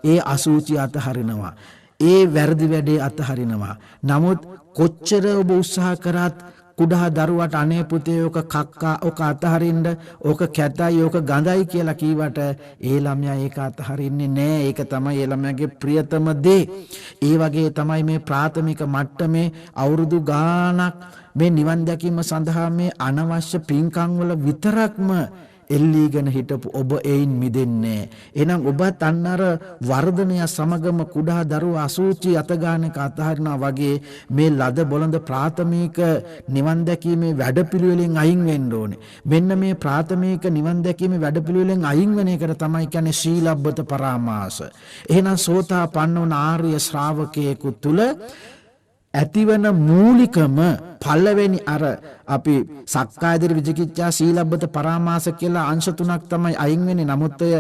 ඒ අසුචි අතහරිනවා, ඒ වැරදි වැඩේ අතහරිනවා. නමුත් කොච්චර ඔබ උත්සාහ කරත් කුඩා දරුවට අනේ පුතේ ඔක කක්කා, ඔක අතහරින්න, ඕක කැතයි, ඕක ගඳයි කියලා කීවට ඒ ළමයා ඒක අතහරින්නේ නැහැ. ඒක තමයි ඒ ළමයාගේ ප්‍රියතම දේ. ඒ වගේ තමයි මේ ප්‍රාථමික මට්ටමේ අවුරුදු ගාණක් මේ නිවන් දැකීම සඳහා මේ අනවශ්‍ය පින්කම් වල විතරක්ම එල්ලීගෙන හිටපු ඔබ එයින් මිදෙන්නේ. එහෙනම් ඔබත් අන්න අර වර්ධනය සමගම කුඩා දරුවා අසුචි අතගානක අතහරිනවා වගේ මේ ලද බොළඳ ප්‍රාථමික නිවන් දැකීමේ වැඩපිළිවෙලෙන් අයින් වෙන්න ඕනේ. මෙන්න මේ ප්‍රාථමික නිවන් දැකීමේ වැඩපිළිවෙලෙන් අයින් වෙන එකට තමයි කියන්නේ සීලබ්බත පරාමාස. එහෙනම් සෝතාපන්න වන ආර්ය ශ්‍රාවකයෙකු තුල ඇතිවන මූලිකම පළවෙනි අර අපි සක්කායදිට විචිකිච්ඡා සීලබ්බත පරාමාස කියලා අංශ 3ක් තමයි අයින් වෙන්නේ. නමුත් ඔය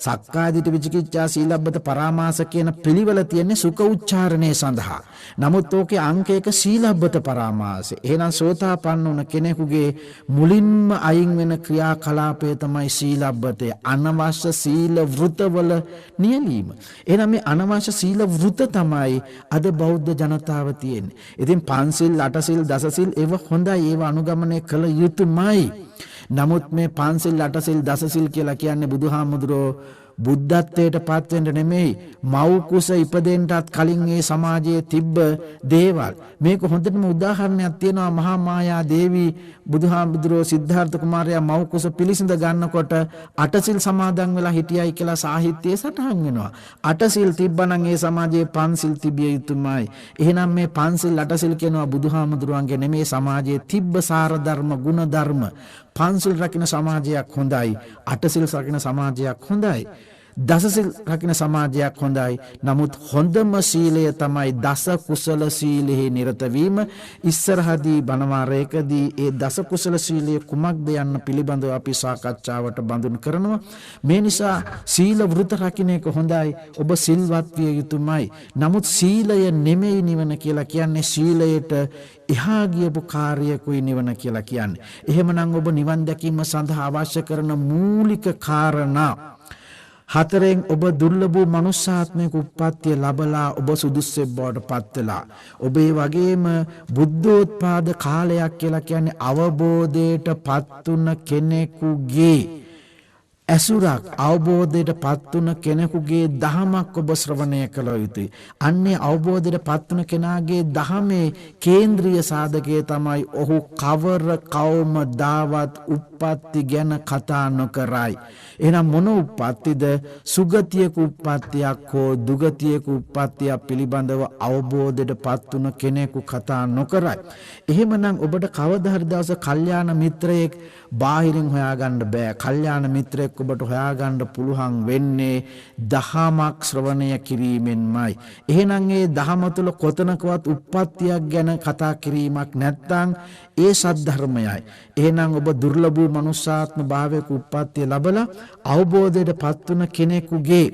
සක්කායදිට විචිකිච්ඡා සීලබ්බත පරාමාස කියන පිළිවෙල තියෙන්නේ සුඛ උච්චාරණය සඳහා. නමුත් ඕකේ අංක 1 සීලබ්බත පරාමාසය. එහෙනම් සෝතාපන්න වුණ කෙනෙකුගේ මුලින්ම අයින් වෙන ක්‍රියාකලාපය තමයි සීලබ්බතය. අනවශ්‍ය සීල වෘතවල නියැලීම. එහෙනම් මේ අනවශ්‍ය සීල වෘත තමයි අද බෞද්ධ ජනතාව තියෙන්නේ. ඉතින් පන්සිල්, අටසිල්, දසසිල් ඒව හොඳයි, ඒව අනුගමනය කළ යුතුමයි. නමුත් මේ පන්සිල්, අටසිල්, දසසිල් කියලා කියන්නේ බුදුහාමුදුරෝ බුද්ධත්වයට පත් වෙන්න නෙමෙයි මව් කුස ඉපදෙන්නටත් කලින් ඒ සමාජයේ තිබ්බ දේවල්. මේක හොඳටම උදාහරණයක් තියෙනවා. මහා මායා දේවී බුදුහාමුදුරුවෝ සිද්ධාර්ථ කුමාරයා මව් කුස පිළිසිඳ ගන්නකොට අටසිල් සමාදන් වෙලා හිටියයි කියලා සාහිත්‍යයේ සටහන් වෙනවා. අටසිල් තිබ්බනම් ඒ සමාජයේ පන්සිල් තිබිය යුතුමයි. එහෙනම් මේ පන්සිල් අටසිල් කියනවා බුදුහාමුදුරුවන්ගේ නෙමේ සමාජයේ තිබ්බ සාර ධර්ම ගුණ ධර්ම. පන්සිල් රකින්න සමාජයක් හොඳයි. අටසිල් රකින්න සමාජයක් හොඳයි. දසසිල් රකින්න සමාජයක් හොඳයි. නමුත් හොඳම සීලය තමයි දස කුසල සීලෙහි නිරත වීම. ඉස්සරහදී බණවාරයකදී ඒ දස කුසල සීලය කුමක්ද යන්න පිළිබඳව අපි සාකච්ඡාවට බඳුන් කරනවා. මේ නිසා සීල වෘත රකින්න එක හොඳයි. ඔබ සිල්වත් විය යුතුමයි. නමුත් සීලය නෙමෙයි නිවන කියලා කියන්නේ. සීලයට එහා ගියපු කාර්යයකුයි නිවන කියලා කියන්නේ. එහෙමනම් ඔබ නිවන් දැකීම සඳහා අවශ්‍ය කරන මූලික කාරණා හතරෙන් ඔබ දුර්ලභ වූ මනුෂ්‍යාත්මයක උප්පත්තිය ලැබලා ඔබ සුදුස්සෙක් බවට පත් වෙලා ඔබ ඒ වගේම බුද්ධෝත්පාද කාලයක් කියලා කියන්නේ අවබෝධයට පත්තුන කෙනෙකුගේ ඇසුරක් අවබෝධයට පත්තුන කෙනෙකුගේ දහමක් ඔබ ශ්‍රවණය කළ යුතුයි. අන්නේ අවබෝධයට පත්තුන කෙනාගේ දහමේ කේන්ද්‍රීය සාධකය තමයි ඔහු කවර කවමදාවත් උප්පත්ති ගැන කතා නොකරයි. එහෙනම් මොන උප්පත්තිද? සුගතියක උප්පත්තියක් හෝ දුගතියක උප්පත්තියක් පිළිබඳව අවබෝධයට පත්තුන කෙනෙකු කතා නොකරයි. එහෙමනම් ඔබට කවදා හරි දවසක කල්යාණ මිත්‍රයෙක් බාහිරින් හොයාගන්න බෑ. කල්යාණ මිත්‍රයෙක් ඔබට හොයාගන්න පුළුවන් වෙන්නේ දහමක් ශ්‍රවණය කිරීමෙන්මයි. එහෙනම් ඒ දහම තුළ කොතනකවත් උප්පත්තියක් ගැන කතා කිරීමක් නැත්නම් ඒ සද්ධර්මයයි. එහෙනම් ඔබ දුර්ලභ වූ මනුෂ්‍යාත්ම භාවයක උප්පත්තිය ලැබලා අවබෝධයට පත්වන කෙනෙකුගේ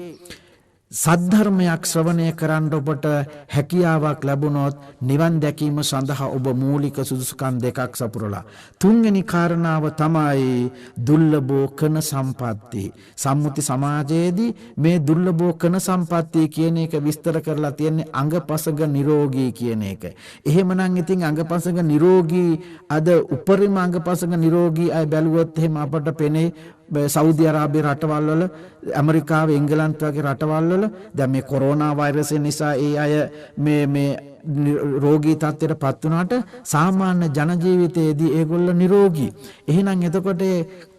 සද්ධර්මයක් ශ්‍රවණය කරන්න ඔබට හැකියාවක් ලැබුණොත් නිවන් දැකීම සඳහා ඔබ මූලික සුදුසුකම් දෙකක් සපුරලා. තුන්වෙනි කාරණාව තමයි දුර්ලභෝ කන සම්පatti. සම්මුති සමාජයේදී මේ දුර්ලභෝ කන සම්පatti කියන එක විස්තර කරලා තියෙන්නේ අංගපසඟ නිරෝගී කියන එක. එහෙමනම් ඉතින් අංගපසඟ නිරෝගී අද උපරිම අංගපසඟ නිරෝගී අය බැලුවොත් එහෙම අපට පෙනේ සෞදි අරාබිය රටවල් වල, ඇමරිකාව, එංගලන්ත වගේ රටවල් වල දැන් මේ කොරෝනා වෛරසය නිසා ඒ අය මේ රෝගී තත්ත්වයට පත් වුණාට සාමාන්‍ය ජන ජීවිතයේදී ඒගොල්ලෝ නිරෝගී. එහෙනම් එතකොට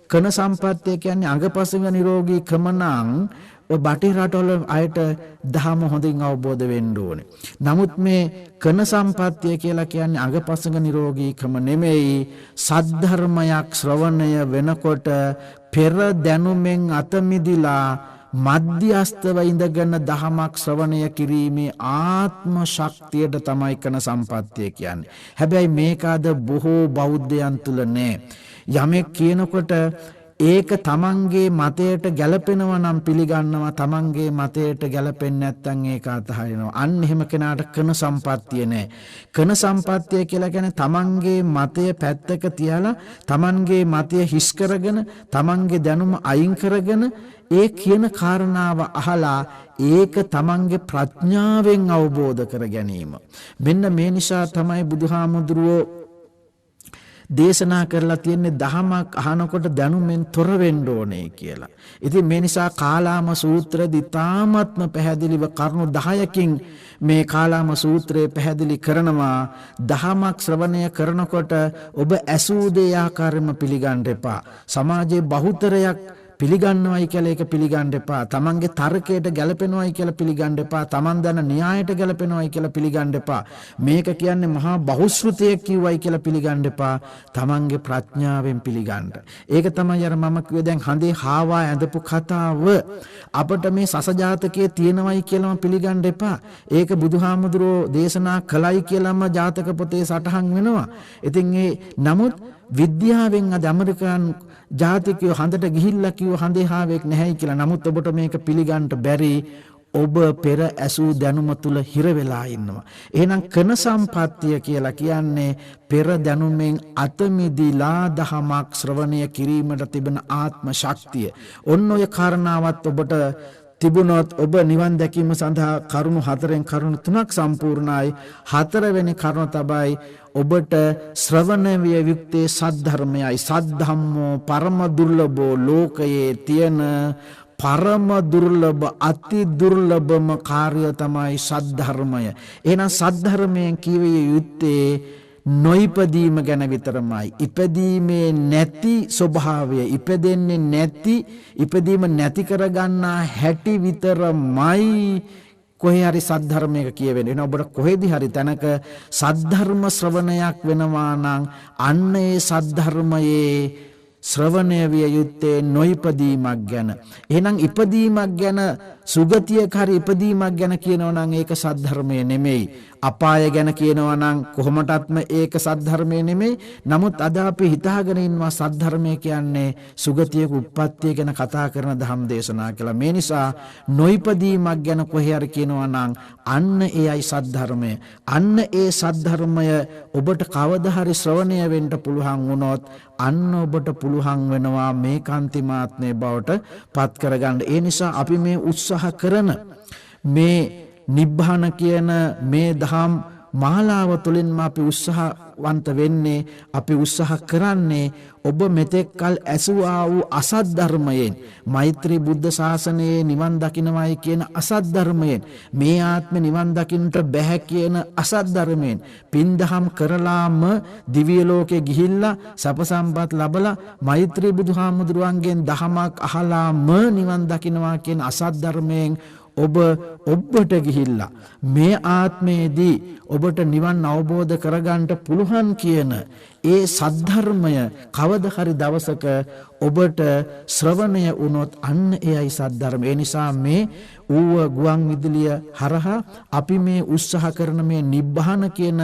කන සම්පත්තිය කියන්නේ අංගපසඟ නිරෝගී කමනම් ඔය බටේ රටවල අයට දහම හොඳින් අවබෝධ වෙන්න ඕනේ. නමුත් මේ කන සම්පත්තිය කියලා කියන්නේ අංගපසඟ නිරෝගීකම නෙමෙයි. සද්ධර්මයක් ශ්‍රවණය වෙනකොට පෙර දැනුමෙන් අත මිදිලා මධ්‍යස්තව ඉඳගෙන දහමක් ශ්‍රවණය කිරීමේ ආත්ම ශක්තියට තමයි කන සම්පත්තිය කියන්නේ. හැබැයි මේක අද බොහෝ බෞද්ධයන් තුල නෑ. යමෙක් කියනකොට ඒක තමන්ගේ මතයට ගැලපෙනවා නම් පිළිගන්නවා, තමන්ගේ මතයට ගැලපෙන්නේ නැත්නම් ඒක අතහරිනවා. අන්න එහෙම කෙනාට කන සම්පත්තිය නැහැ. කන සම්පත්තිය කියලා කියන්නේ තමන්ගේ මතය පැත්තක තියලා තමන්ගේ මතය හිස් කරගෙන තමන්ගේ දැනුම අයින් කරගෙන ඒ කියන කාරණාව අහලා ඒක තමන්ගේ ප්‍රඥාවෙන් අවබෝධ කර ගැනීම. මෙන්න මේ නිසා තමයි බුදුහාමුදුරුවෝ දේශනා කරලා තියෙන්නේ දහමක් අහනකොට දැනුමෙන් තොර වෙන්න ඕනේ කියලා. ඉතින් මේ නිසා කාලාම සූත්‍රයේදී තාමත්ම පැහැදිලිව කරුණු 10කින් මේ කාලාම සූත්‍රය පැහැදිලි කරනවා. දහමක් ශ්‍රවණය කරනකොට ඔබ ඇසූ දේ ආකාරයෙන්ම පිළිගන්න එපා. සමාජයේ බහුතරයක් පිළිගන්නවයි කියලා ඒක පිළිගන්න එපා. තමන්ගේ තර්කයට ගැලපෙනවයි කියලා පිළිගන්න එපා. තමන් දන්න න්‍යායට ගැලපෙනවයි කියලා පිළිගන්න එපා. මේක කියන්නේ මහා බහුශ්‍රෘතයක් කිව්වයි කියලා පිළිගන්න එපා. තමන්ගේ ප්‍රඥාවෙන් පිළිගන්න. ඒක තමයි අර මම කිව්වේ දැන් හඳේ හාවා ඇඳපු කතාව. අපිට මේ සසජාතකයේ තියෙනවයි කියලාම පිළිගන්න එපා. ඒක බුදුහාමුදුරෝ දේශනා කළයි කියලාම ජාතක පොතේ සටහන් වෙනවා. ඉතින් ඒ නමුත් විද්‍යාවෙන් අද ඇමරිකානු ජාතිකයෝ හඳට ගිහිල්ලා කිව්ව හඳේ හාවෙක් නැහැයි කියලා. නමුත් ඔබට මේක පිළිගන්න බැරි. ඔබ පෙර ඇසූ දැනුම තුල හිර වෙලා ඉන්නවා. එහෙනම් කන සම්පත්තිය කියලා කියන්නේ පෙර දැනුමෙන් අත මිදිලා දහමක් ශ්‍රවණය කිරීමට තිබෙන ආත්ම ශක්තිය. ඔන්න ඔය කාරණාවත් ඔබට තිබුණොත් ඔබ නිවන් දැකීම සඳහා කරුණු 4න් කරුණු 3ක් සම්පූර්ණයි. 4 වෙනි කරුණ තමයි ඔබට ශ්‍රවණය විය යුත්තේ සද්ධර්මයයි. සද්ධම්මෝ පරම දුර්ලභෝ ලෝකයේ තියෙන පරම දුර්ලභ අති දුර්ලභම කාර්ය තමයි සද්ධර්මය. එහෙනම් සද්ධර්මයෙන් කියවිය යුත්තේ නොයිපදීම ගැන විතරමයි. ඉපදීමේ නැති ස්වභාවය, ඉපදෙන්නේ නැති, ඉපදීම නැති කරගන්නා හැටි විතරමයි කොහේ හරි සද්ධර්මයක කියවෙන්නේ. එන ඔබට කොහෙදි හරි තැනක සද්ධර්ම ශ්‍රවණයක් වෙනවා නම් අන්න ඒ සද්ධර්මයේ ශ්‍රවණය විය යුත්තේ නොයිපදීමක් ගැන. එහෙනම් ඉපදීමක් ගැන, සුගතියක හරි ඉපදීමක් ගැන කියනවා නම් ඒක සද්ධර්මය නෙමෙයි. අපාය ගැන කියනවා නම් කොහොමටත්ම ඒක සද්ධර්මය නෙමෙයි. නමුත් අද අපි හිතාගෙන ඉන්නවා සද්ධර්මය කියන්නේ සුගතියක උප්පත්තිය ගැන කතා කරන ධම් දේශනා කියලා. මේ නිසා නොයිපදීමක් ගැන කොහේ හරි කියනවා නම් අන්න ඒයි සද්ධර්මය. අන්න ඒ සද්ධර්මය ඔබට කවදා හරි ශ්‍රවණය වෙන්න පුළුවන් වුණොත් අන්න ඔබට පුළුවන් වෙනවා මේ කාන්තිමාත්මේ බවට පත් කරගන්න. ඒ නිසා අපි මේ උත්සාහ කරන මේ නිබ්බාන කියන මේ දහම් මාලාව තුළින්ම අපි උත්සාහවන්ත වෙන්නේ, අපි උත්සාහ කරන්නේ ඔබ මෙතෙක් කල ඇසුවා වූ අසත් ධර්මයෙන්, මෛත්‍රී බුද්ධ ශාසනයේ නිවන් දකින්නමයි කියන අසත් ධර්මයෙන්, මේ ආත්මේ නිවන් දකින්නට බැහැ කියන අසත් ධර්මයෙන් පින්දහම් කරලාම දිව්‍ය ලෝකේ ගිහිල්ලා සප සම්පත් ලැබලා මෛත්‍රී බුදුහාමුදුරුවන්ගෙන් දහමක් අහලාම නිවන් දකින්නවා කියන අසත් ධර්මයෙන් ඔබට ගිහිල්ලා මේ ආත්මයේදී ඔබට නිවන් අවබෝධ කරගන්න පුළුවන් කියන ඒ සද්ධර්මය කවදා හරි දවසක ඔබට ශ්‍රවණය වුණොත් අන්න එයයි සද්ධර්ම. ඒ නිසා මේ ඌව ගුවන් විදුලිය හරහා අපි මේ උත්සාහ කරන මේ නිබ්බාන කියන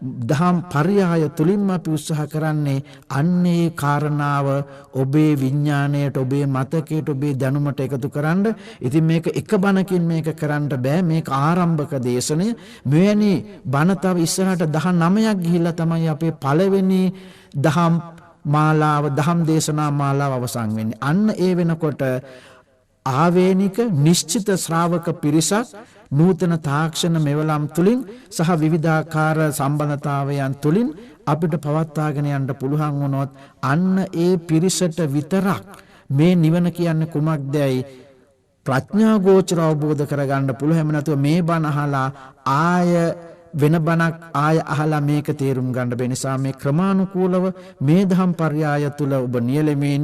දහම් පරයය තුලින්ම අපි උත්සාහ කරන්නේ අන්නේ කාරණාව ඔබේ විඥාණයට, ඔබේ මතකයට, ඔබේ දැනුමට එකතු කරන්න. ඉතින් මේක එක බණකින් මේක කරන්න බෑ. මේක ආරම්භක දේශනය. මෙවැනි බණ තව ඉස්සරහට 19ක් ගිහිල්ලා තමයි අපේ පළවෙනි දහම් මාලාව, දහම් දේශනා මාලාව අවසන් වෙන්නේ. අන්න ඒ වෙනකොට ආවේනික නිශ්චිත ශ්‍රාවක පිරිසක් නූතන තාක්ෂණ මෙවලම් තුලින් සහ විවිධාකාර සම්බන්ධතාවයන් තුලින් අපිට පවත්වාගෙන යන්න පුළුවන් වුණොත් අන්න ඒ පිරිසට විතරක් මේ නිවන කියන්නේ කුමක්දයි ප්‍රඥා ගෝචර අවබෝධ කරගන්න පුළුවන්. එහෙම නැතුව මේ බණ අහලා ආය වෙන බණක් ආය අහලා මේක තේරුම් ගන්න බැහැ. නිසා මේ ක්‍රමානුකූලව මේ දහම් පරයය තුල ඔබ නියැලෙමින්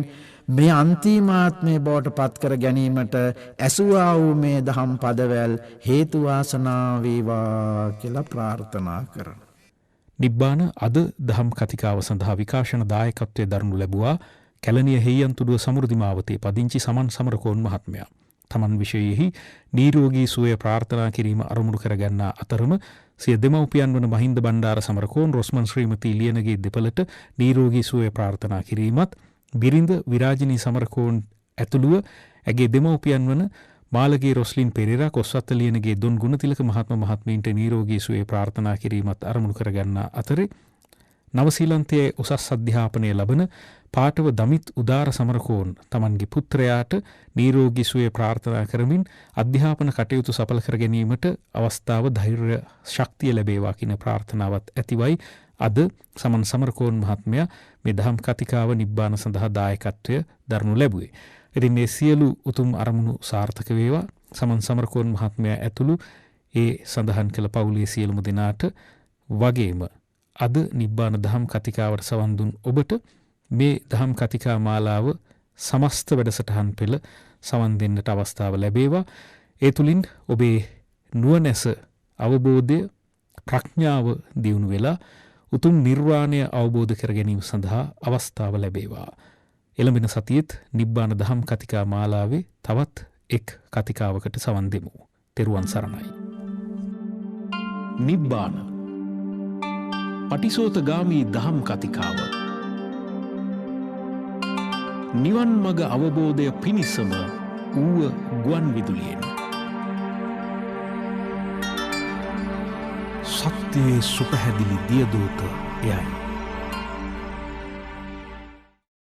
මේ අන්තිමාත්මේ බවට පත් කර ගැනීමට ඇසුවා වූ මේ දහම් පදවැල් හේතු වාසනා වේවා කියලා ප්‍රාර්ථනා කරනවා. නිබ්බාන අද දහම් කතිකාව සඳහා විකාශන දායකත්වයේ දරනු ලැබුවා කැලණිය හේයන්තුඩුව සමෘද්ධි මාවතේ පදිංචි සමන් සමරකෝන් මහත්මයා. තමන් විෂයෙහි නිරෝගී සුවය ප්‍රාර්ථනා කිරීම අරමුණු කරගන්නා අතරම සිය දෙමව්පියන් වන මහින්ද බණ්ඩාර සමරකෝන්, රොස්මන් ශ්‍රීමති ලියනගේ දෙපළට නිරෝගී සුවය ප්‍රාර්ථනා කිරීමත්, බිරිඳ විරාජිනී සමරකෝන් ඇතුළුව ඇගේ දෙමව්පියන් වන මාළගේ රොස්ලින් පෙරේරා, කොස්වත්ත ලියනගේ දොන් ගුණතිලක මහත්ම මහත්මීන්ට නිරෝගී සුවය ප්‍රාර්ථනා කිරීමත් අරමුණු කරගන්නා අතරේ නවසීලන්තයේ උසස් අධ්‍යාපනය ලබන පාටව දමිත් උදාර සමරකෝන් තමන්ගේ පුත්‍රයාට නිරෝගී සුවය ප්‍රාර්ථනා කරමින් අධ්‍යාපන කටයුතු සඵල කර ගැනීමට අවස්ථාව, ධෛර්ය, ශක්තිය ලැබේවා කියන ප්‍රාර්ථනාවත් ඇතිවයි අද සමන් සමරකෝන් මහත්මයා මේ දහම් කතිකාව නිබ්බාන සඳහා දායකත්වය දරනු ලැබුවේ. ඉතින් මේ සියලු උතුම් අරමුණු සාර්ථක වේවා. සමන් සමරකෝන් මහත්මයා ඇතුළු ඒ සඳහන් කළ පවුලේ සියලුම දෙනාට වගේම අද නිබ්බාන දහම් කතිකාවට සවන් දුන් ඔබට මේ දහම් කතිකා මාලාව සමස්ත වැඩසටහන් පෙළ සවන් දෙන්නට අවස්ථාව ලැබේවා. ඒ තුලින් ඔබේ නුවණැස, අවබෝධය, ප්‍රඥාව දියුණු වෙලා උතුම් නිර්වාණය අවබෝධ කර ගැනීම සඳහා අවස්ථාව ලැබේවා. එළඹෙන සතියෙත් නිබ්බාන දහම් කතිකා මාලාවේ තවත් එක් කතිකාවකට සවන් දෙමු. තෙරුවන් සරණයි. නිබ්බාන පටිසෝතගාමී දහම් කතිකාව නිවන් මඟ අවබෝධය පිණිසම ඌව ගුවන් විදුලියෙන්. සත්‍යයේ සුපැහැදිලි දියදූත එයයි.